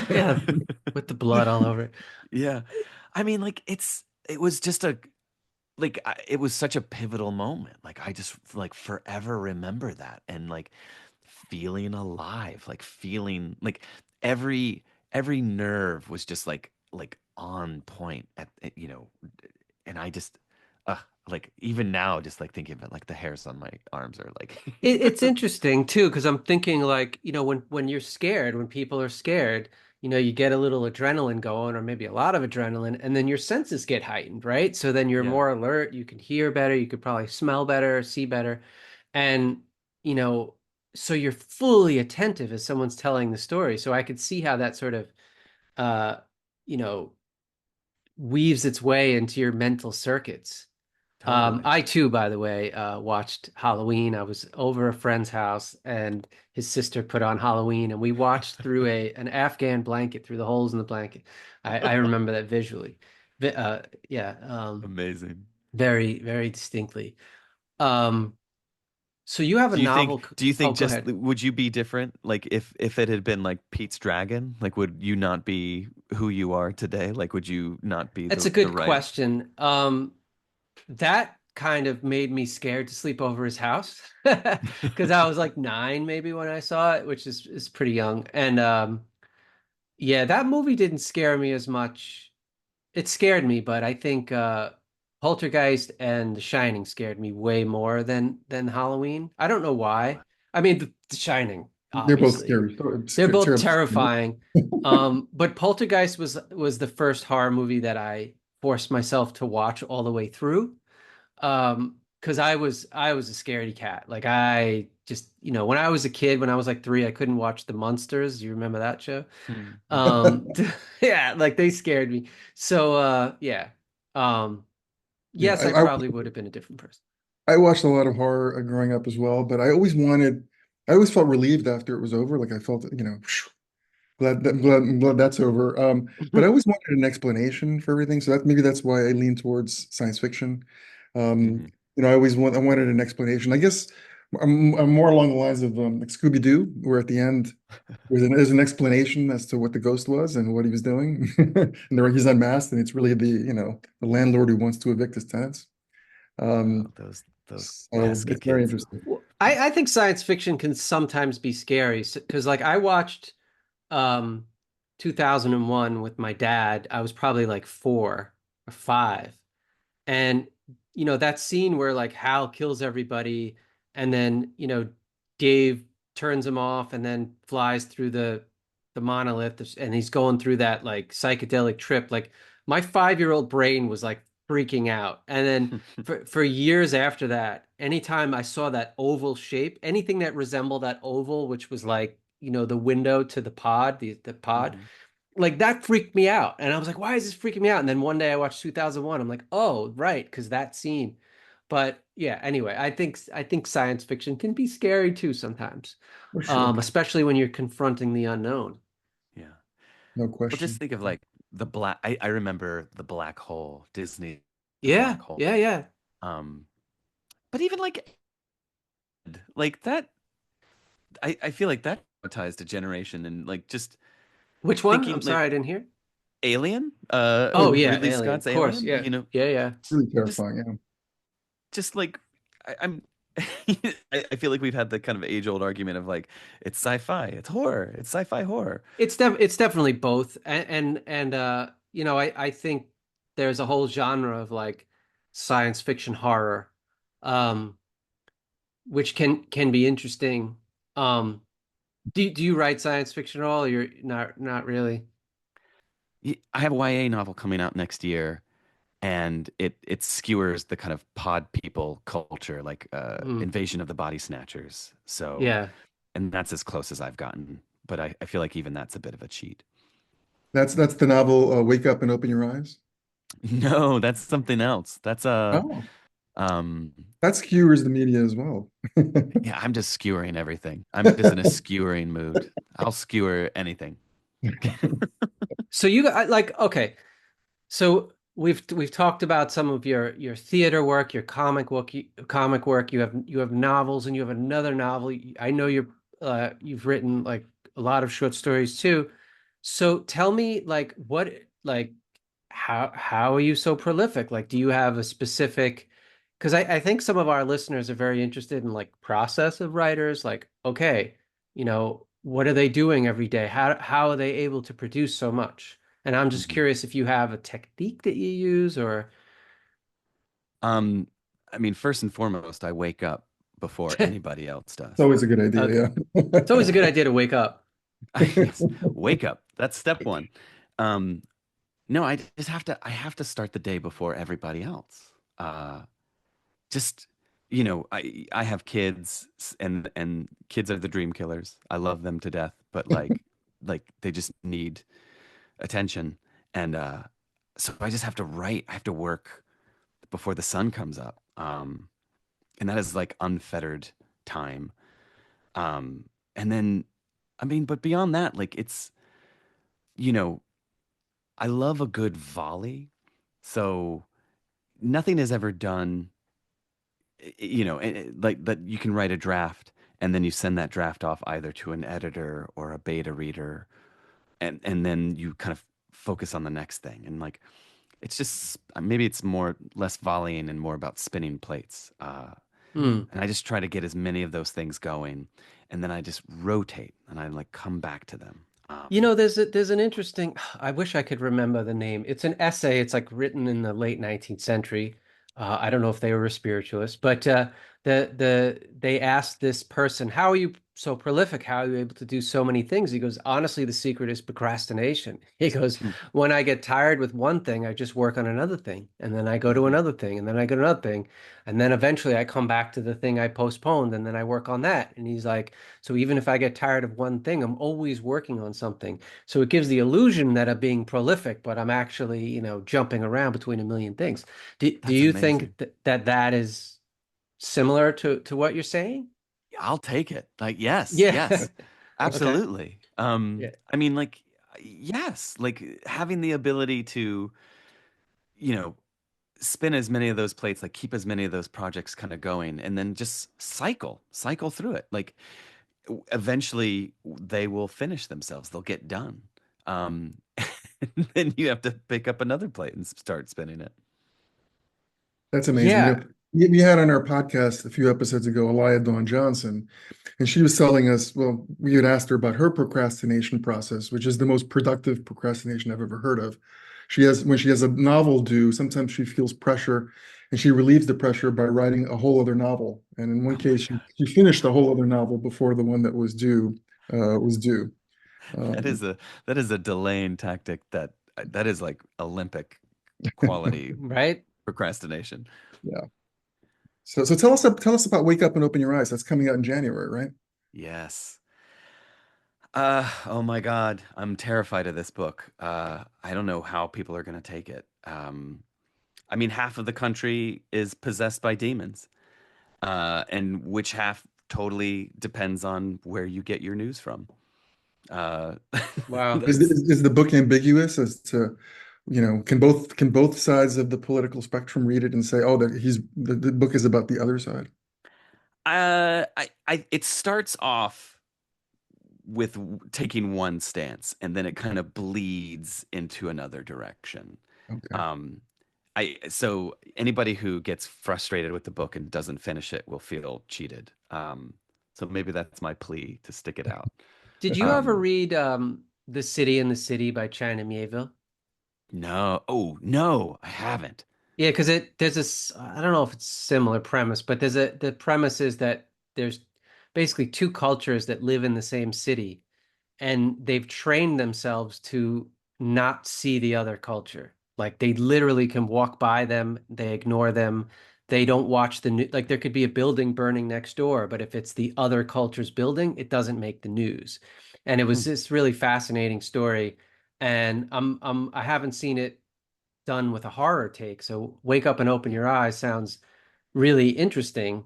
[SPEAKER 6] Yeah. With the blood all over it.
[SPEAKER 8] yeah. I mean like it was just it was such a pivotal moment. Like I just like forever remember that and like feeling alive, like feeling like every nerve was just like on point and I just like even now just like thinking about like the hairs on my arms are like
[SPEAKER 6] It's interesting too, because I'm thinking like, when you're scared, when people are scared, you get a little adrenaline going, or maybe a lot of adrenaline, and then your senses get heightened, right? So then you're
[SPEAKER 8] yeah.
[SPEAKER 6] more alert, you can hear better, you could probably smell better, see better. And, you know, so you're fully attentive as someone's telling the story. So I could see how that sort of uh, you know, weaves its way into your mental circuits.
[SPEAKER 8] Totally.
[SPEAKER 6] I too, by the way, watched Halloween. I was over a friend's house and his sister put on Halloween and we watched through an Afghan blanket through the holes in the blanket. I remember that visually. Yeah,
[SPEAKER 8] Amazing.
[SPEAKER 6] very, very distinctly. Um, so you have a
[SPEAKER 8] Do you think
[SPEAKER 6] novel.
[SPEAKER 8] do you
[SPEAKER 6] Oh,
[SPEAKER 8] think
[SPEAKER 6] go
[SPEAKER 8] just
[SPEAKER 6] ahead.
[SPEAKER 8] would you be different like if it had been like Pete's Dragon? Like would you not be who you are today? Like would you not be
[SPEAKER 6] That's a
[SPEAKER 8] the
[SPEAKER 6] good
[SPEAKER 8] right?
[SPEAKER 6] question. That kind of made me scared to sleep over his house because I was like 9 maybe when I saw it, which is pretty young. And yeah, that movie didn't scare me as much. It scared me, but I think Poltergeist and The Shining scared me way more than Halloween. I don't know why. I mean, The Shining,
[SPEAKER 7] They're both
[SPEAKER 6] obviously.
[SPEAKER 7] scary.
[SPEAKER 6] They're both
[SPEAKER 7] Terrible.
[SPEAKER 6] terrifying. But Poltergeist was the first horror movie that I forced myself to watch all the way through. Because I was a scaredy cat. Like I just, when I was a kid, when I was like 3, I couldn't watch The Munsters. You remember that show?
[SPEAKER 8] Mhm.
[SPEAKER 6] Um, yeah, like they scared me. So yeah. Um,
[SPEAKER 7] Yeah,
[SPEAKER 6] yes, I probably would have been a different person.
[SPEAKER 7] I watched a lot of horror growing up as well, but I always felt relieved after it was over. Like I felt, I'm glad that's over. But I always wanted an explanation for everything. So maybe that's why I lean towards science fiction.
[SPEAKER 8] Mhm.
[SPEAKER 7] I wanted an explanation. I guess I'm more along the lines of like Scooby-Doo, where at the end there's an explanation as to what the ghost was and what he was doing. And he's unmasked, and it's really the landlord who wants to evict his tenants.
[SPEAKER 8] Oh,
[SPEAKER 7] Um,
[SPEAKER 8] those
[SPEAKER 7] so
[SPEAKER 8] pesky
[SPEAKER 7] it's very
[SPEAKER 8] kids.
[SPEAKER 7] interesting.
[SPEAKER 6] Well, I think science fiction can sometimes be scary because like I watched um 2001 with my dad. I was probably like 4 or 5. And that scene where like Hal kills everybody and then, Dave turns him off and then flies through the monolith and he's going through that like psychedelic trip. Like my 5-year-old brain was like freaking out. And then for years after that, anytime I saw that oval shape, anything that resembled that oval, which was like, the window to the pod, the pod,
[SPEAKER 8] Mhm.
[SPEAKER 6] like that freaked me out. And I was like, why is this freaking me out? And then one day I watched 2001. I'm like, oh, right, because that scene. But yeah, anyway, I think science fiction can be scary too sometimes,
[SPEAKER 7] For sure.
[SPEAKER 6] especially when you're confronting the unknown.
[SPEAKER 8] Yeah.
[SPEAKER 7] No
[SPEAKER 8] Well, just
[SPEAKER 7] question.
[SPEAKER 8] think of like I remember the black hole, Disney, the
[SPEAKER 6] Yeah,
[SPEAKER 8] black hole.
[SPEAKER 6] yeah, yeah.
[SPEAKER 8] Um, but even like that, I feel like that traumatized a generation and like just
[SPEAKER 6] Which one?
[SPEAKER 8] thinking
[SPEAKER 6] I'm
[SPEAKER 8] like
[SPEAKER 6] sorry, I didn't hear.
[SPEAKER 8] Alien,
[SPEAKER 6] Oh yeah,
[SPEAKER 8] Ridley
[SPEAKER 6] Alien. Of
[SPEAKER 8] Scott's
[SPEAKER 6] course.
[SPEAKER 8] Alien,
[SPEAKER 6] Yeah, yeah, yeah.
[SPEAKER 7] Really
[SPEAKER 8] just
[SPEAKER 7] terrifying. Yeah.
[SPEAKER 8] just like I'm I feel like we've had the kind of age-old argument of like it's sci-fi, it's horror, it's sci-fi horror.
[SPEAKER 6] It's definitely both, and I think there's a whole genre of like science fiction horror, um, which can be interesting. Um, do you write science fiction at all? You're not really.
[SPEAKER 8] I have a YA novel coming out next year, and it skewers the kind of pod people culture, like
[SPEAKER 6] Mm,
[SPEAKER 8] Invasion of the Body Snatchers. So,
[SPEAKER 6] yeah.
[SPEAKER 8] and that's as close as I've gotten, but I feel like even that's a bit of a cheat.
[SPEAKER 7] That's the novel Wake Up and Open Your Eyes.
[SPEAKER 8] No, that's something else. That's
[SPEAKER 7] Oh,
[SPEAKER 8] um
[SPEAKER 7] that skewers the media as well.
[SPEAKER 8] yeah, I'm just skewering everything. I'm just in a skewering mood. I'll skewer anything.
[SPEAKER 6] So like okay. So we've talked about some of your theater work, your comic work. You have novels, and you have another novel. I know you've written like a lot of short stories too. So tell me, like, like how are you so prolific? Like, do you have a specific? Because I think some of our listeners are very interested in like process of writers. Like, okay, what are they doing every day? How are they able to produce so much? And I'm just
[SPEAKER 8] Mhm.
[SPEAKER 6] curious if you have a technique that you use or
[SPEAKER 8] Um, I mean, first and foremost, I wake up before anybody else
[SPEAKER 7] It's
[SPEAKER 8] does.
[SPEAKER 7] always a good
[SPEAKER 6] okay.
[SPEAKER 7] idea,
[SPEAKER 6] It's always a good idea to wake up.
[SPEAKER 8] Yes, wake up. That's step one. Um, no, I have to start the day before everybody else. Just, I have kids and kids are the dream killers. I love them to death, but like they just need attention. And so I just have to write. I have to work before the sun comes up. And that is like unfettered time. Um, and then, I mean, but beyond that, like you know, I love a good volley. So nothing is ever done, like that you can write a draft and then you send that draft off either to an editor or a beta reader, and then you kind of focus on the next thing. And like, it's just maybe it's more less volleying and more about spinning plates.
[SPEAKER 6] Hmm.
[SPEAKER 8] And I just try to get as many of those things going, and then I just rotate and I like come back to them.
[SPEAKER 6] There's an interesting, I wish I could remember the name. It's an essay. It's like written in the late 19th century. I don't know if they were a spiritualist, but they asked this person, "How are you so prolific? How are you able to do so many things?" He goes, "Honestly, the secret is procrastination." He goes, "When I get tired with one thing, I just work on another thing, and then I go to
[SPEAKER 8] Mhm.
[SPEAKER 6] another thing, and then I go to another thing, and then eventually I come back to the thing I postponed, and then I work on that." And he's like, so even if I get tired of one thing, I'm always working on something. So it gives the illusion that I'm being prolific, but I'm actually, jumping around between a million things. Do
[SPEAKER 8] That's
[SPEAKER 6] you
[SPEAKER 8] amazing.
[SPEAKER 6] think that is similar to what you're saying?
[SPEAKER 8] I'll take it. Like, yes,
[SPEAKER 6] Yeah.
[SPEAKER 8] yes,
[SPEAKER 6] Okay.
[SPEAKER 8] absolutely.
[SPEAKER 6] Yeah.
[SPEAKER 8] I mean, like, yes, like having the ability to, you know, spin as many of those plates, like keep as many of those projects kind of going, and then just cycle through it. Like, eventually they will finish themselves. They'll get done. Um, and then you have to pick up another plate and start spinning it.
[SPEAKER 7] That's amazing.
[SPEAKER 6] Yeah.
[SPEAKER 7] We had on our podcast a few episodes ago, Elia Dawn Johnson, and she was telling us, well, we had asked her about her procrastination process, which is the most productive procrastination I've ever heard of. When she has a novel due, sometimes she feels pressure and she relieves the pressure by writing a whole other novel. And in one
[SPEAKER 8] Oh my
[SPEAKER 7] case,
[SPEAKER 8] God.
[SPEAKER 7] she finished a whole other novel before the one that was due.
[SPEAKER 8] That
[SPEAKER 7] Um,
[SPEAKER 8] is a that is a delaying tactic that is like Olympic quality
[SPEAKER 6] Right?
[SPEAKER 8] procrastination.
[SPEAKER 7] yeah. So tell us about Wake Up and Open Your Eyes. That's coming out in January, right?
[SPEAKER 8] Yes. Oh my God, I'm terrified of this book. I don't know how people are going to take it. I mean, half of the country is possessed by demons, and which half totally depends on where you get your news from. Uh,
[SPEAKER 6] Wow.
[SPEAKER 8] that's
[SPEAKER 7] Is the book ambiguous as to, can both sides of the political spectrum read it and say, oh, that the book is about the other side?
[SPEAKER 8] it starts off with taking one stance, and then it kind of bleeds into another direction.
[SPEAKER 7] Okay.
[SPEAKER 8] Um, so anybody who gets frustrated with the book and doesn't finish it will feel cheated. So maybe that's my plea to stick it out.
[SPEAKER 6] Did you ever
[SPEAKER 8] Um,
[SPEAKER 6] read The City in the City by China Miéville?
[SPEAKER 8] no, oh no, I haven't.
[SPEAKER 6] Yeah, because there's this, I don't know if it's similar premise, but the premise is that there's basically two cultures that live in the same city, and they've trained themselves to not see the other culture. Like they literally can walk by them, they ignore them, they don't watch the news. Like there could be a building burning next door, but if it's the other culture's building, it doesn't make the news. And it
[SPEAKER 8] Hmm.
[SPEAKER 6] was this really fascinating story, and I haven't seen it done with a horror take. So Wake Up and Open Your Eyes sounds really interesting,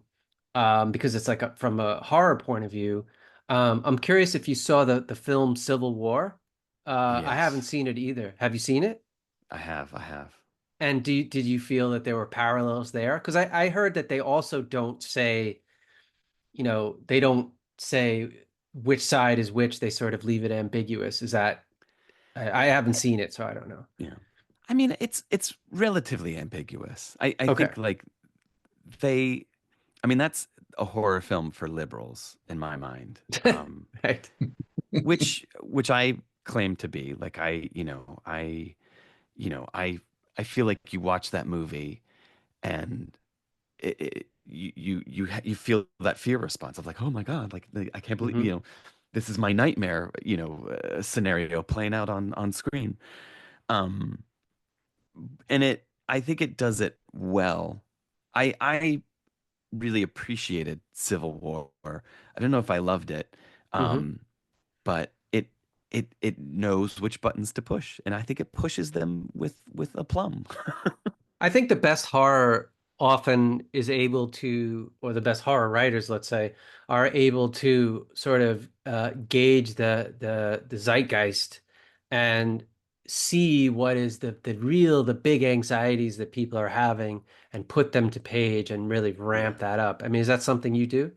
[SPEAKER 6] because it's like from a horror point of view. I'm curious if you saw the film Civil War. I haven't
[SPEAKER 8] Yes,
[SPEAKER 6] seen it either. Have you seen it?
[SPEAKER 8] I have. I have.
[SPEAKER 6] And did you feel that there were parallels there? Because I heard that they also don't say, they don't say which side is which. They sort of leave it ambiguous. Is that I haven't seen it, so I don't know.
[SPEAKER 8] Yeah. I mean, it's relatively ambiguous. I
[SPEAKER 6] Okay.
[SPEAKER 8] think like they, I mean, that's a horror film for liberals in my mind.
[SPEAKER 6] Right.
[SPEAKER 8] Which I claim to be. Like I feel like you watch that movie and you feel that fear response of like, oh my God, like I can't believe,
[SPEAKER 6] Hmm.
[SPEAKER 8] this is my nightmare, scenario playing out on screen. Um, and I think it does it well. I really appreciated Civil War. I don't know if I loved it,
[SPEAKER 6] Hmm.
[SPEAKER 8] um, but it knows which buttons to push, and I think it pushes them with aplomb.
[SPEAKER 6] I think the best horror often is able to, or the best horror writers, let's say, are able to sort of gauge the zeitgeist and see what is the big anxieties that people are having and put them to page and really
[SPEAKER 8] Yeah.
[SPEAKER 6] ramp that up. I mean, is that something you do?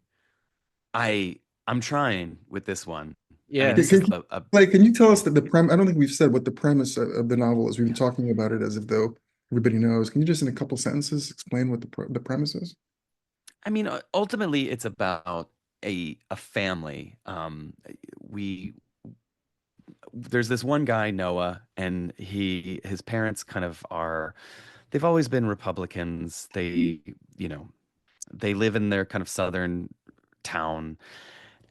[SPEAKER 8] I'm trying with this one. I mean,
[SPEAKER 6] Yeah.
[SPEAKER 8] this is a
[SPEAKER 7] Can you tell us that I don't think we've said what the premise of the novel is. We've been
[SPEAKER 8] yeah.
[SPEAKER 7] talking about it as if though everybody knows. Can you just in a couple sentences explain what the premise is?
[SPEAKER 8] I mean, ultimately, it's about a family. We There's this one guy, Noah, and his parents kind of they've always been Republicans. You know, they live in their kind of southern town,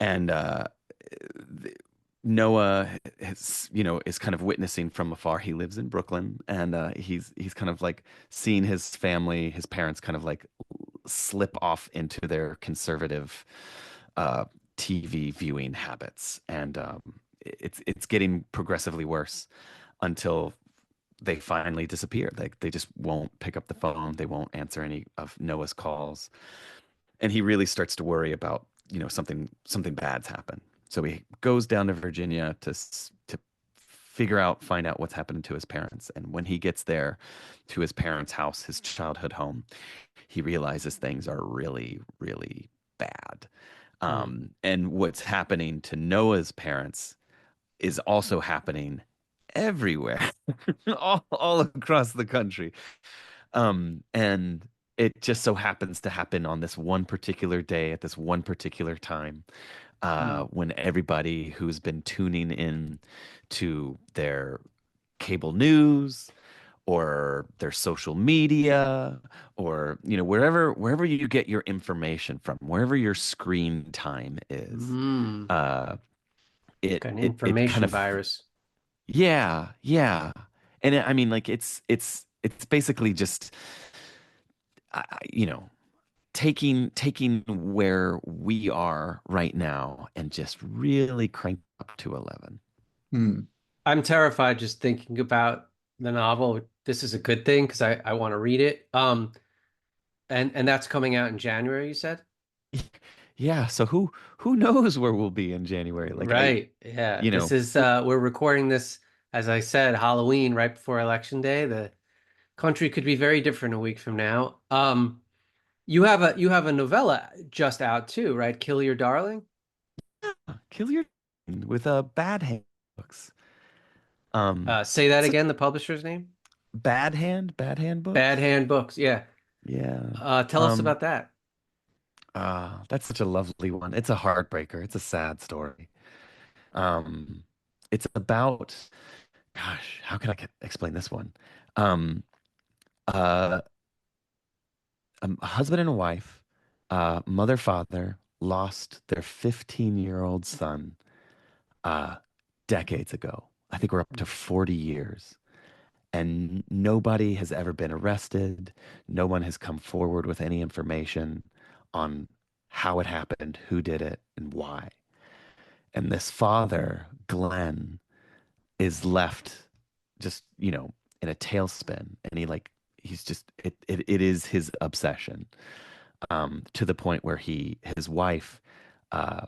[SPEAKER 8] and Noah is kind of witnessing from afar. He lives in Brooklyn, and he's kind of like seeing his family, his parents, kind of like slip off into their conservative uh, TV viewing habits, and it's getting progressively worse until they finally disappear. Like they just won't pick up the phone. They won't answer any of Noah's calls, and he really starts to worry about something bad's happened. So he goes down to Virginia to find out what's happening to his parents. And when he gets there to his parents' house, his childhood home, he realizes things are really, really bad.
[SPEAKER 6] Mm.
[SPEAKER 8] And what's happening to Noah's parents is also happening everywhere, all across the country. And it just so happens to happen on this one particular day at this one particular time,
[SPEAKER 6] Mm.
[SPEAKER 8] when everybody who's been tuning in to their cable news or their social media, or wherever you get your information from, wherever your screen time is,
[SPEAKER 6] Mm.
[SPEAKER 8] uh it
[SPEAKER 6] Like an
[SPEAKER 8] it kind
[SPEAKER 6] information
[SPEAKER 8] of,
[SPEAKER 6] virus.
[SPEAKER 8] yeah. And I mean, like, it's basically just, you know, taking where we are right now and just really crank up to 11.
[SPEAKER 7] Hmm.
[SPEAKER 6] I'm terrified just thinking about the novel. This is a good thing because I want to read it. And that's coming out in January, you said?
[SPEAKER 8] Yeah, so who knows where we'll be in January? Like,
[SPEAKER 6] Right. Yeah.
[SPEAKER 8] you
[SPEAKER 6] This
[SPEAKER 8] know,
[SPEAKER 6] is we're recording this, as I said, Halloween right before Election Day. The country could be very different a week from now. You have a novella just out too, right? Kill Your Darling.
[SPEAKER 8] kill your with a bad hand books.
[SPEAKER 6] Say that
[SPEAKER 8] It's a
[SPEAKER 6] again, the publisher's name?
[SPEAKER 8] bad hand
[SPEAKER 6] Bad
[SPEAKER 8] books.
[SPEAKER 6] Hand Books. Yeah.
[SPEAKER 8] Yeah.
[SPEAKER 6] Tell us
[SPEAKER 8] Um,
[SPEAKER 6] about that.
[SPEAKER 8] that's such a lovely one. It's a heartbreaker. It's a sad story. Um, it's about, gosh, how can I explain this one? Um, uh, a husband and a wife, mother, father, lost their 15-year-old son, uh, decades ago. I think we're up to 40 years. And nobody has ever been arrested. No one has come forward with any information on how it happened, who did it, and why. And this father, Glenn, is left just, in a tailspin. And he's just, it is his obsession, to the point where his wife, uh,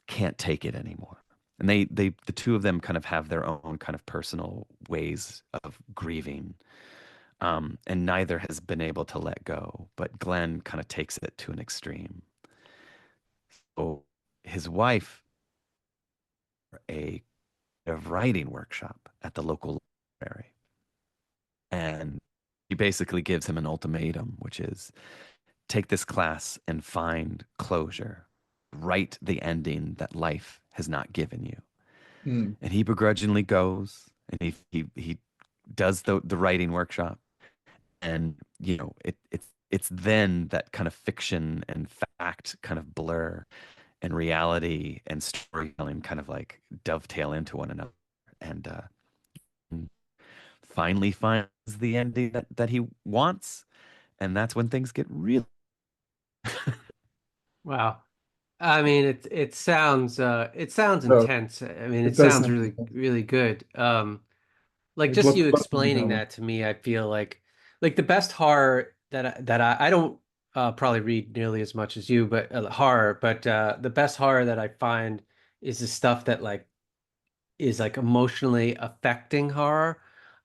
[SPEAKER 8] can't take it anymore. And the two of them kind of have their own kind of personal ways of grieving. And neither has been able to let go, but Glenn kind of takes it to an extreme. So his wife, a writing workshop at the local library, and he basically gives him an ultimatum, which is take this class and find closure, write the ending that life has not given you.
[SPEAKER 7] Hmm.
[SPEAKER 8] And he begrudgingly goes, and he does the writing workshop. And it's then that kind of fiction and fact kind of blur, and reality and storytelling kind of like dovetail into one another, and finally finds the ending that he wants. And that's when things get real.
[SPEAKER 6] Wow. I mean, it sounds
[SPEAKER 7] No,
[SPEAKER 6] intense. I mean,
[SPEAKER 7] it
[SPEAKER 6] it
[SPEAKER 7] does
[SPEAKER 6] sounds
[SPEAKER 7] sound
[SPEAKER 6] really
[SPEAKER 7] like
[SPEAKER 6] really good. Like
[SPEAKER 7] I'd
[SPEAKER 6] just you
[SPEAKER 7] love to read that
[SPEAKER 6] explaining
[SPEAKER 7] one.
[SPEAKER 6] that to me, I feel like the best horror that I don't probably read nearly as much as you, but horror, but the best horror that I find is the stuff that like is like emotionally affecting horror.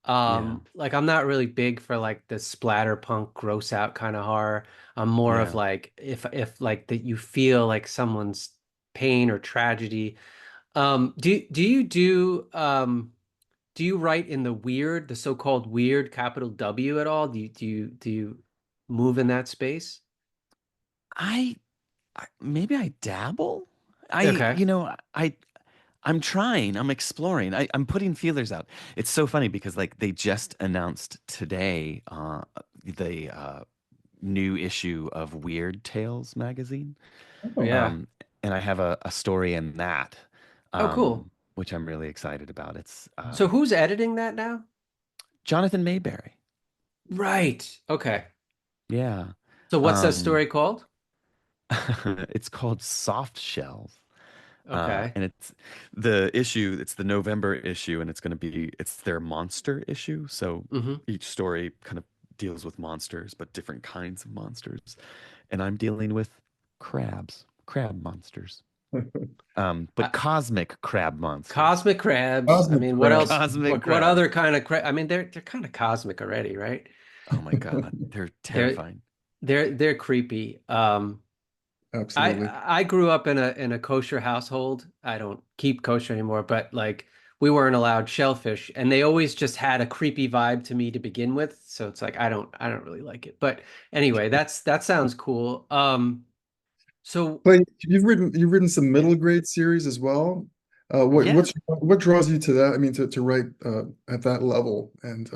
[SPEAKER 8] Yeah.
[SPEAKER 6] Like I'm not really big for like the splatterpunk gross out kind of horror. I'm more of
[SPEAKER 8] Yeah.
[SPEAKER 6] like if like that you feel like someone's pain or tragedy. Do you write in the weird, the so-called weird capital W at all? Do you move in that space?
[SPEAKER 8] I, maybe I dabble. I
[SPEAKER 6] Okay.
[SPEAKER 8] you know I'm trying. I'm exploring. I'm putting feelers out. It's so funny because like they just announced today, the new issue of Weird Tales magazine.
[SPEAKER 6] Oh
[SPEAKER 7] Oh,
[SPEAKER 6] yeah.
[SPEAKER 8] Um, and I have a story in that,
[SPEAKER 6] Oh cool.
[SPEAKER 8] which I'm really excited about. It's
[SPEAKER 6] So who's editing that now?
[SPEAKER 8] Jonathan Mayberry.
[SPEAKER 6] Right. Okay.
[SPEAKER 8] Yeah.
[SPEAKER 6] So what's that
[SPEAKER 8] Um,
[SPEAKER 6] story called?
[SPEAKER 8] it's called Soft Shells.
[SPEAKER 6] Okay.
[SPEAKER 8] And it's the November issue, and it's their monster issue. So
[SPEAKER 6] Mm-hmm.
[SPEAKER 8] each story kind of deals with monsters, but different kinds of monsters. And I'm dealing with crab monsters. But cosmic crab monsters.
[SPEAKER 6] Cosmic crabs. I
[SPEAKER 7] Cosmic
[SPEAKER 6] mean, what
[SPEAKER 7] Crab.
[SPEAKER 6] else?
[SPEAKER 8] Cosmic
[SPEAKER 6] What
[SPEAKER 8] crabs.
[SPEAKER 6] other kind of crab? I mean, they're kind of cosmic already, right?
[SPEAKER 8] Oh my God, they're
[SPEAKER 6] They're
[SPEAKER 8] terrifying.
[SPEAKER 6] they're creepy. I
[SPEAKER 7] Absolutely.
[SPEAKER 6] I grew up in a kosher household. I don't keep kosher anymore, but like we weren't allowed shellfish, and they always just had a creepy vibe to me to begin with. So it's like I don't really like it. But anyway, that sounds cool. So
[SPEAKER 7] Clay, you've written some middle grade series as well.
[SPEAKER 8] Yeah.
[SPEAKER 7] What draws you to that? I mean, to write at that level, and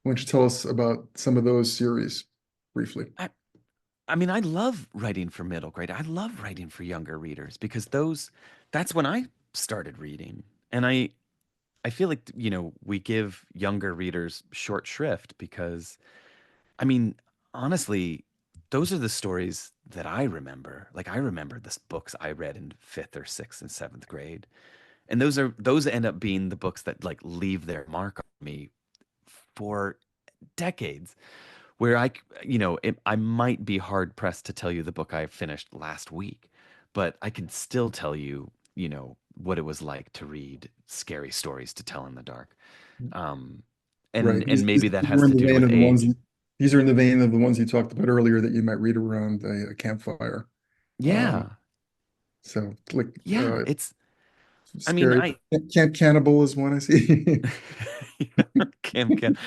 [SPEAKER 7] why don't you tell us about some of those series briefly?
[SPEAKER 8] I, I mean, I love writing for middle grade. I love writing for younger readers because that's when I started reading. And I feel like, we give younger readers short shrift because, I mean, honestly, those are the stories that I remember. Like I remember the books I read in fifth or sixth and seventh grade. And those end up being the books that like leave their mark on me for decades. Where I might be hard pressed to tell you the book I finished last week, but I can still tell you, what it was like to read scary stories to tell in the dark. Um,
[SPEAKER 7] Right.
[SPEAKER 8] and maybe that
[SPEAKER 7] These
[SPEAKER 8] has
[SPEAKER 7] are in
[SPEAKER 8] to
[SPEAKER 7] the
[SPEAKER 8] do
[SPEAKER 7] vein
[SPEAKER 8] with
[SPEAKER 7] of the ones
[SPEAKER 8] age.
[SPEAKER 7] these are in the vein of the ones you talked about earlier that you might read around a campfire. Um,
[SPEAKER 8] Yeah.
[SPEAKER 7] so like
[SPEAKER 8] Yeah. I mean,
[SPEAKER 7] scary. Camp Cannibal is one I see.
[SPEAKER 8] Cam.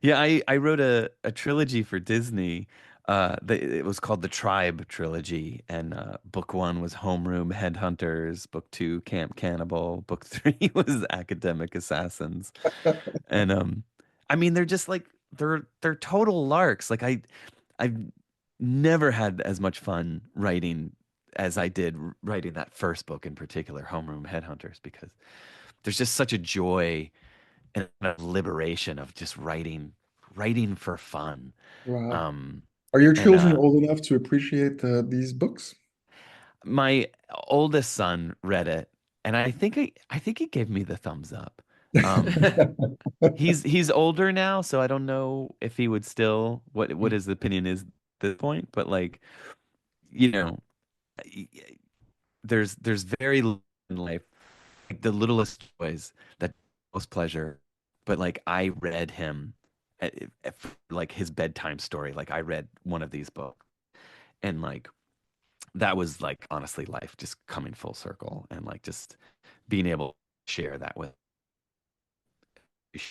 [SPEAKER 8] Yeah, I wrote a trilogy for Disney. It was called the Tribe trilogy, and book one was Homeroom Headhunters. Book two, Camp Cannibal. Book three was Academic Assassins. And I mean, they're just like they're total larks. Like I've never had as much fun writing as I did writing that first book in particular, Homeroom Headhunters, because there's just such a joy and a liberation of just writing for fun.
[SPEAKER 7] Wow.
[SPEAKER 8] Um,
[SPEAKER 7] Are your
[SPEAKER 8] and
[SPEAKER 7] children old enough to appreciate these books?
[SPEAKER 8] my oldest son read it, and I think he gave me the thumbs up. Um, he's older now, so I don't know if he would still what his opinion is at this point, but like, you know, y- there's very little in life, like the littlest joys that most pleasure. But like I read him like his bedtime story. Like I read one of these books, and like that was like honestly life just coming full circle, and like just being able to share that with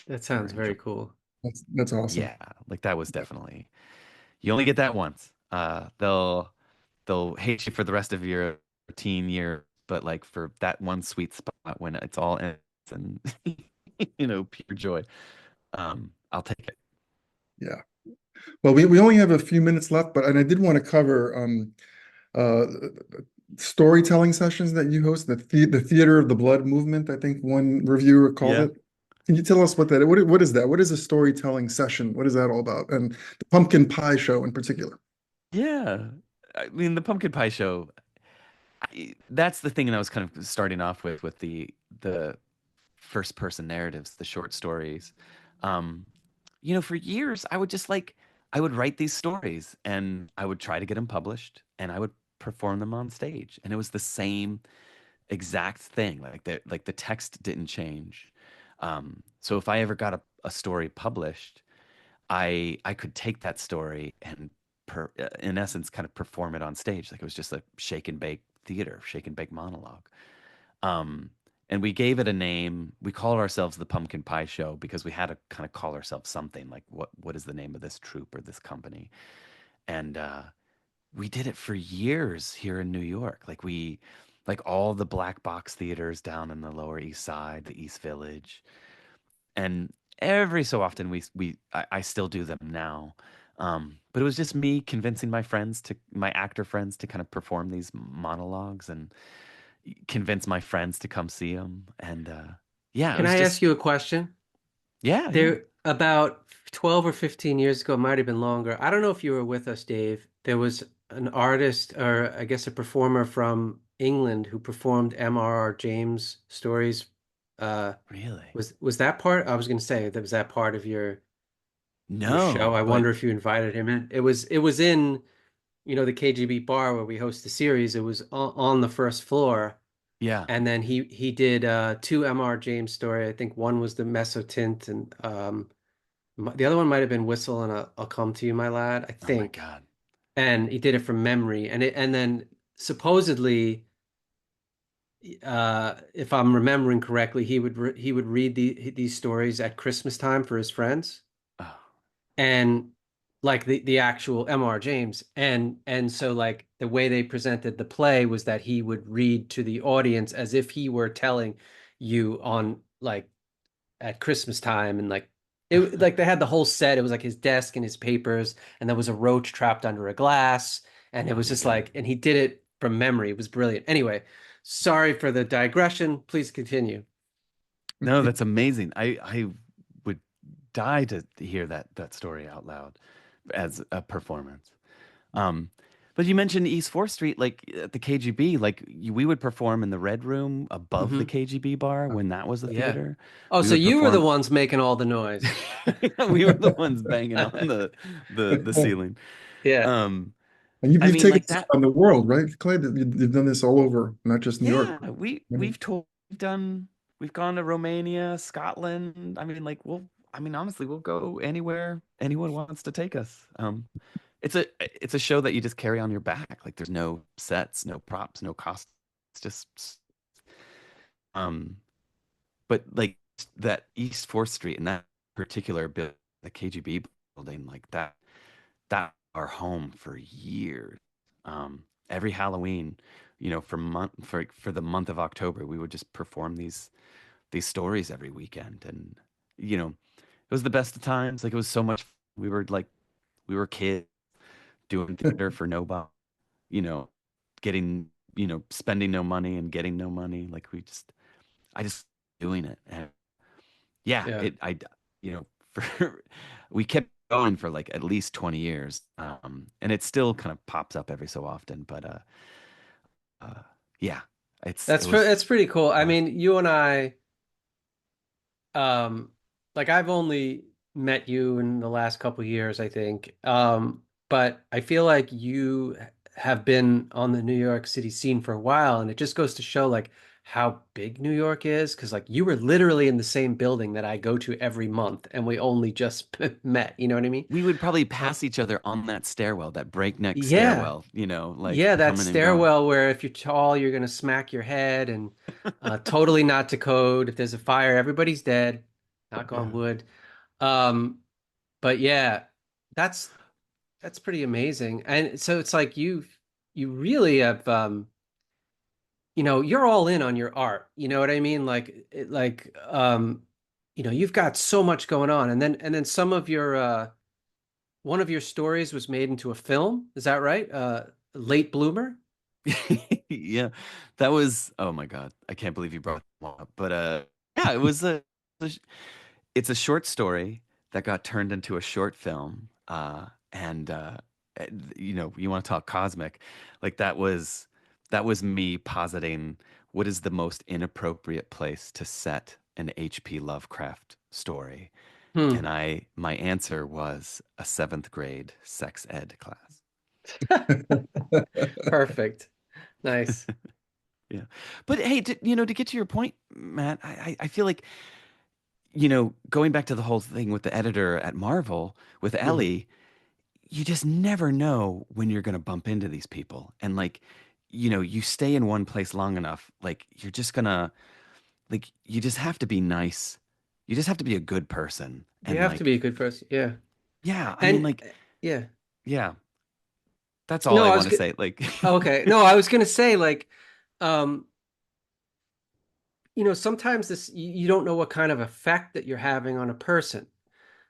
[SPEAKER 6] that
[SPEAKER 8] share
[SPEAKER 6] sounds
[SPEAKER 8] and joy.
[SPEAKER 6] very cool.
[SPEAKER 7] That's awesome.
[SPEAKER 8] Yeah, like that was definitely, you only get that once. They'll hate you for the rest of your teen year, but like for that one sweet spot when it's all ends and pure joy, I'll take it.
[SPEAKER 7] Yeah. Well, we only have a few minutes left, but and I did want to cover uh, storytelling sessions that you host, the Theater of the Blood movement, I think one reviewer called
[SPEAKER 8] Yeah.
[SPEAKER 7] it. Can you tell us what is that? What is a storytelling session? What is that all about? And the pumpkin pie show in particular.
[SPEAKER 8] Yeah. I mean, the pumpkin pie show, that's the thing that I was kind of starting off with the first person narratives, the short stories. Um, for years I would write these stories and I would try to get them published and I would perform them on stage. And it was the same exact thing. Like the text didn't change. So if I ever got a story published, I could take that story and in essence kind of perform it on stage. Like it was just a shake and bake theater, shake and bake monologue. Um, and we gave it a name. We called ourselves the Pumpkin Pie Show because we had to kind of call ourselves something like what is the name of this troupe or this company? And we did it for years here in New York. Like all the black box theaters down in the Lower East Side, the East Village, and every so often I still do them now. But it was just me convincing my actor friends to kind of perform these monologues and convince my friends to come see them. And yeah, it
[SPEAKER 6] Can
[SPEAKER 8] was
[SPEAKER 6] I
[SPEAKER 8] just
[SPEAKER 6] ask you a question?
[SPEAKER 8] yeah, yeah,
[SPEAKER 6] There, about 12 or 15 years ago, it might have been longer. I don't know if you were with us, Dave. There was an artist, or I guess a performer from England who performed M.R.R. James stories. Uh,
[SPEAKER 8] really.
[SPEAKER 6] was that part? I was going to say that was that part of your show.
[SPEAKER 8] No,
[SPEAKER 6] I
[SPEAKER 8] but
[SPEAKER 6] wonder if you invited him in. It was in, the KGB bar where we host the series. It was on the first floor.
[SPEAKER 8] yeah.
[SPEAKER 6] And then he did two M.R. James story. I think one was the Mezzotint, and the other one might have been Whistle and I'll Come to You, My Lad, I
[SPEAKER 8] Oh my
[SPEAKER 6] think.
[SPEAKER 8] God.
[SPEAKER 6] And he did it from memory. And then supposedly if I'm remembering correctly, he would read these stories at Christmas time for his friends,
[SPEAKER 8] Oh,
[SPEAKER 6] and like the actual M.R. James, and so like the way they presented the play was that he would read to the audience as if he were telling you on like at Christmas time, and like they had the whole set. It was like his desk and his papers, and there was a roach trapped under a glass, and it
[SPEAKER 8] oh
[SPEAKER 6] was
[SPEAKER 8] my
[SPEAKER 6] just
[SPEAKER 8] God.
[SPEAKER 6] like, and he did it from memory. It was brilliant. Anyway, sorry for the digression. Please continue.
[SPEAKER 8] No, that's amazing. I would die to hear that story out loud as a performance. Um, but you mentioned East 4th Street, like at the KGB, like we would perform in the Red Room above the
[SPEAKER 6] Hmm.
[SPEAKER 8] KGB bar when that was the
[SPEAKER 6] Yeah.
[SPEAKER 8] theater.
[SPEAKER 6] Oh,
[SPEAKER 8] We
[SPEAKER 6] so
[SPEAKER 8] would
[SPEAKER 6] you were the
[SPEAKER 8] perform.
[SPEAKER 6] ones making all the noise.
[SPEAKER 8] We were the ones banging on the ceiling.
[SPEAKER 6] Yeah.
[SPEAKER 8] Um,
[SPEAKER 7] And
[SPEAKER 8] I
[SPEAKER 7] you've
[SPEAKER 8] mean,
[SPEAKER 7] taken
[SPEAKER 8] like
[SPEAKER 7] this
[SPEAKER 8] that.
[SPEAKER 7] around the world, right, Clay? You've done this all over, not just New York.
[SPEAKER 8] Yeah, we've done we've gone to Romania, Scotland. I mean, like I mean, honestly, we'll go anywhere anyone wants to take us. It's a show that you just carry on your back. Like there's no sets, no props, no costs. It's just um but like that East 4th Street and that particular bit, the KGB building, like that our home for years. Every Halloween, for the month of October, we would just perform these stories every weekend, and it was the best of times. Like it was so much. We were like we were kids doing theater for nobody, you know, getting spending no money and getting no money. Like I just doing it, and yeah,
[SPEAKER 6] Yeah.
[SPEAKER 8] it I for we kept going for like at least 20 years, and it still kind of pops up every so often, but uh yeah, it was
[SPEAKER 6] That's pretty cool. I
[SPEAKER 8] awesome.
[SPEAKER 6] mean, you and I, um, like I've only met you in the last couple years, I think. But I feel like you have been on the New York City scene for a while, and it just goes to show like how big New York is. Because like you were literally in the same building that I go to every month, and we only just met. You know what I mean?
[SPEAKER 8] We would probably
[SPEAKER 6] Uh,
[SPEAKER 8] pass each other on that stairwell, that breakneck
[SPEAKER 6] yeah.
[SPEAKER 8] stairwell, like
[SPEAKER 6] Yeah, that
[SPEAKER 8] coming and going.
[SPEAKER 6] stairwell where if you're tall, you're gonna smack your head, and totally not to code. If there's a fire, everybody's dead. Knock on
[SPEAKER 8] Yeah.
[SPEAKER 6] wood. Um, but yeah, that's that's pretty amazing. And so it's like you really have you're all in on your art. You know what I mean? You've got so much going on, and then some of your one of your stories was made into a film. Is that right? Late Bloomer.
[SPEAKER 8] Yeah. That was, oh my God. I can't believe you brought that up. But yeah, it's a short story that got turned into a short film. And you want to talk cosmic. Like that was me positing what is the most inappropriate place to set an H.P. Lovecraft story. And
[SPEAKER 6] Hmm.
[SPEAKER 8] my answer was a seventh grade sex ed class.
[SPEAKER 6] Perfect. Nice.
[SPEAKER 8] Yeah. But hey, to get to your point, Matt, I feel like, going back to the whole thing with the editor at Marvel with
[SPEAKER 6] Mhm.
[SPEAKER 8] Ellie, you just never know when you're going to bump into these people. And like, you stay in one place long enough, like you're just gonna, like, you just have to be nice. You just have to be a good person.
[SPEAKER 6] You
[SPEAKER 8] And
[SPEAKER 6] have to be
[SPEAKER 8] like,
[SPEAKER 6] a good person. Yeah.
[SPEAKER 8] yeah, I mean,
[SPEAKER 6] And
[SPEAKER 8] like,
[SPEAKER 6] yeah.
[SPEAKER 8] yeah, that's all
[SPEAKER 6] No,
[SPEAKER 8] I
[SPEAKER 6] I
[SPEAKER 8] want
[SPEAKER 6] was
[SPEAKER 8] to
[SPEAKER 6] good.
[SPEAKER 8] say. Like,
[SPEAKER 6] Okay. No, I was gonna say like, um, sometimes you don't know what kind of effect that you're having on a person.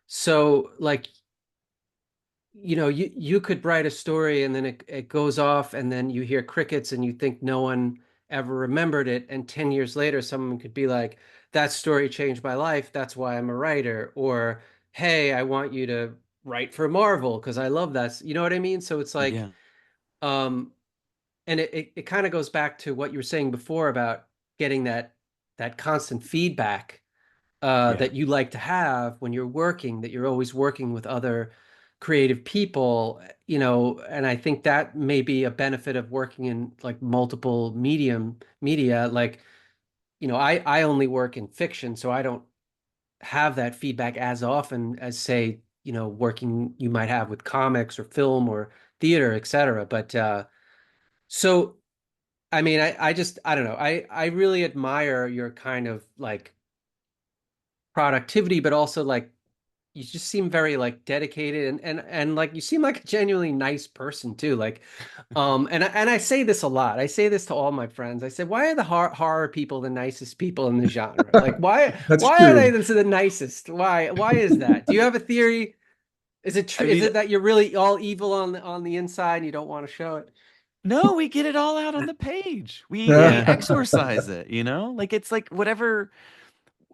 [SPEAKER 6] So like, you could write a story and then it goes off and then you hear crickets and you think no one ever remembered it. And 10 years later, someone could be like, that story changed my life. That's why I'm a writer. Or, hey, I want you to write for Marvel because I love that. You know what I mean? So it's like,
[SPEAKER 8] yeah,
[SPEAKER 6] um, and it kind of goes back to what you were saying before about getting that constant feedback
[SPEAKER 8] yeah,
[SPEAKER 6] that you like to have when you're working, that you're always working with other creative people, and I think that may be a benefit of working in like multiple media. Like, I only work in fiction, so I don't have that feedback as often as say, working you might have with comics or film or theater, etc. But so I mean, I just, I don't know. I really admire your kind of like productivity, but also like you just seem very like dedicated and like you seem like a genuinely nice person too. Like, and I say this a lot. I say this to all my friends. I say, why are the horror people the nicest people in the genre? Like,
[SPEAKER 7] That's
[SPEAKER 6] why are
[SPEAKER 7] true.
[SPEAKER 6] they the nicest? Why is that? Do you have a theory? Is it true?
[SPEAKER 8] I
[SPEAKER 6] Is
[SPEAKER 8] mean,
[SPEAKER 6] it that you're really all evil on the inside and you don't want to show it?
[SPEAKER 8] no, we get it all out on the page. We
[SPEAKER 6] Yeah.
[SPEAKER 8] exorcise it, you know? Like it's like whatever,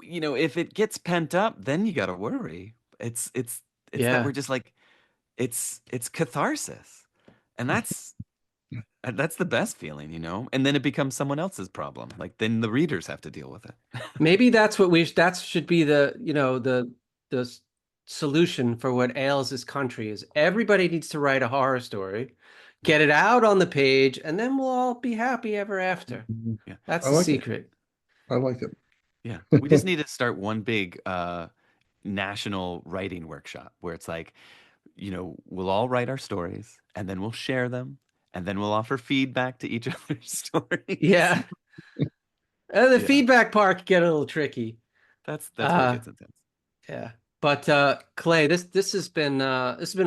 [SPEAKER 8] if it gets pent up, then you got to worry. It's that we're
[SPEAKER 6] Yeah.
[SPEAKER 8] just like it's catharsis. And that's the best feeling, And then it becomes someone else's problem. Like then the readers have to deal with it.
[SPEAKER 6] Maybe that should be the solution for what ails this country is everybody needs to write a horror story, get it out on the page, and then we'll all be happy ever after.
[SPEAKER 8] Yeah.
[SPEAKER 6] That's
[SPEAKER 7] I
[SPEAKER 6] the
[SPEAKER 7] like it.
[SPEAKER 6] secret.
[SPEAKER 7] I like it.
[SPEAKER 8] Yeah. We just need to start one big national writing workshop where it's like, we'll all write our stories and then we'll share them and then we'll offer feedback to each other's stories.
[SPEAKER 6] Yeah. The
[SPEAKER 8] Yeah.
[SPEAKER 6] feedback part can get a little tricky.
[SPEAKER 8] That's where it gets intense.
[SPEAKER 6] Yeah. But Clay, this has been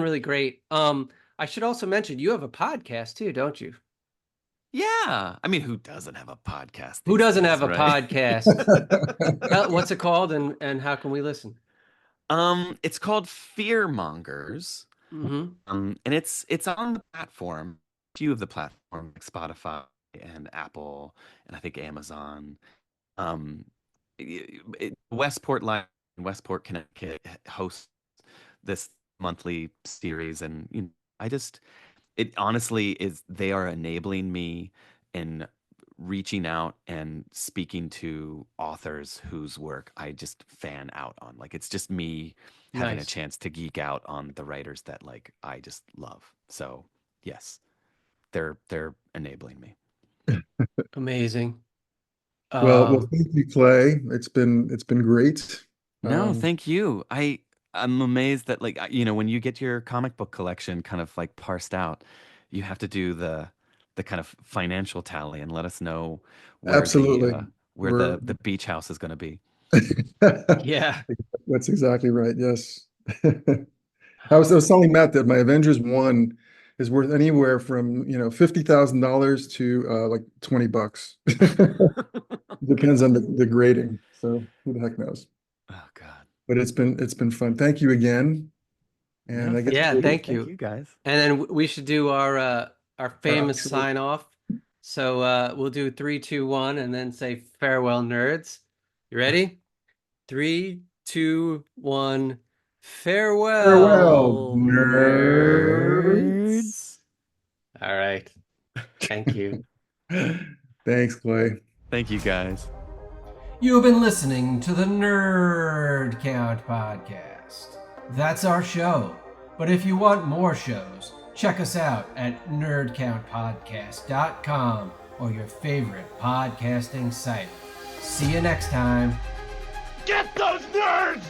[SPEAKER 6] really great. I should also mention you have a podcast too, don't you?
[SPEAKER 8] Yeah. I mean, who doesn't have a podcast?
[SPEAKER 6] Who
[SPEAKER 8] these
[SPEAKER 6] doesn't
[SPEAKER 8] days,
[SPEAKER 6] have a
[SPEAKER 8] right?
[SPEAKER 6] podcast? What's it called and how can we listen?
[SPEAKER 8] It's called Fearmongers.
[SPEAKER 6] Mm-hmm.
[SPEAKER 8] And it's on the platform, a few of the platforms like Spotify and Apple and I think Amazon. Um, Westport Live in Westport, Connecticut hosts this monthly series, and it honestly is they are enabling me in reaching out and speaking to authors whose work I just fan out on. Like it's just me having a
[SPEAKER 6] Nice.
[SPEAKER 8] chance to geek out on the writers that like I just love. So yes, they're enabling me.
[SPEAKER 6] Amazing.
[SPEAKER 7] Well, thank you, Clay. It's been great.
[SPEAKER 8] No, thank you. I'm amazed that like when you get your comic book collection kind of like parsed out, you have to do the kind of financial tally and let us know where
[SPEAKER 7] Absolutely.
[SPEAKER 8] the beach house is going to be.
[SPEAKER 6] Yeah.
[SPEAKER 7] That's exactly right. Yes. I was telling Matt that my Avengers 1 is worth anywhere from, $50,000 to like $20. Depends on the grading. So who the heck knows?
[SPEAKER 8] Oh God.
[SPEAKER 7] But it's been fun. Thank you again. And
[SPEAKER 8] No,
[SPEAKER 7] I guess
[SPEAKER 6] Yeah, thank you.
[SPEAKER 8] Thank you guys.
[SPEAKER 6] And then we should do our famous
[SPEAKER 7] outro.
[SPEAKER 6] sign off. So we'll do 3, 2, 1, and then say farewell, nerds. You ready? 3, 2, 1.
[SPEAKER 7] Farewell,
[SPEAKER 6] Farewell,
[SPEAKER 7] nerds.
[SPEAKER 6] All right. Thank you.
[SPEAKER 7] Thanks, Clay.
[SPEAKER 8] Thank you guys.
[SPEAKER 6] You have been listening to the Nerd Count Podcast. That's our show. But if you want more shows, check us out at nerdcountpodcast.com or your favorite podcasting site. See you next time.
[SPEAKER 4] Get those nerds!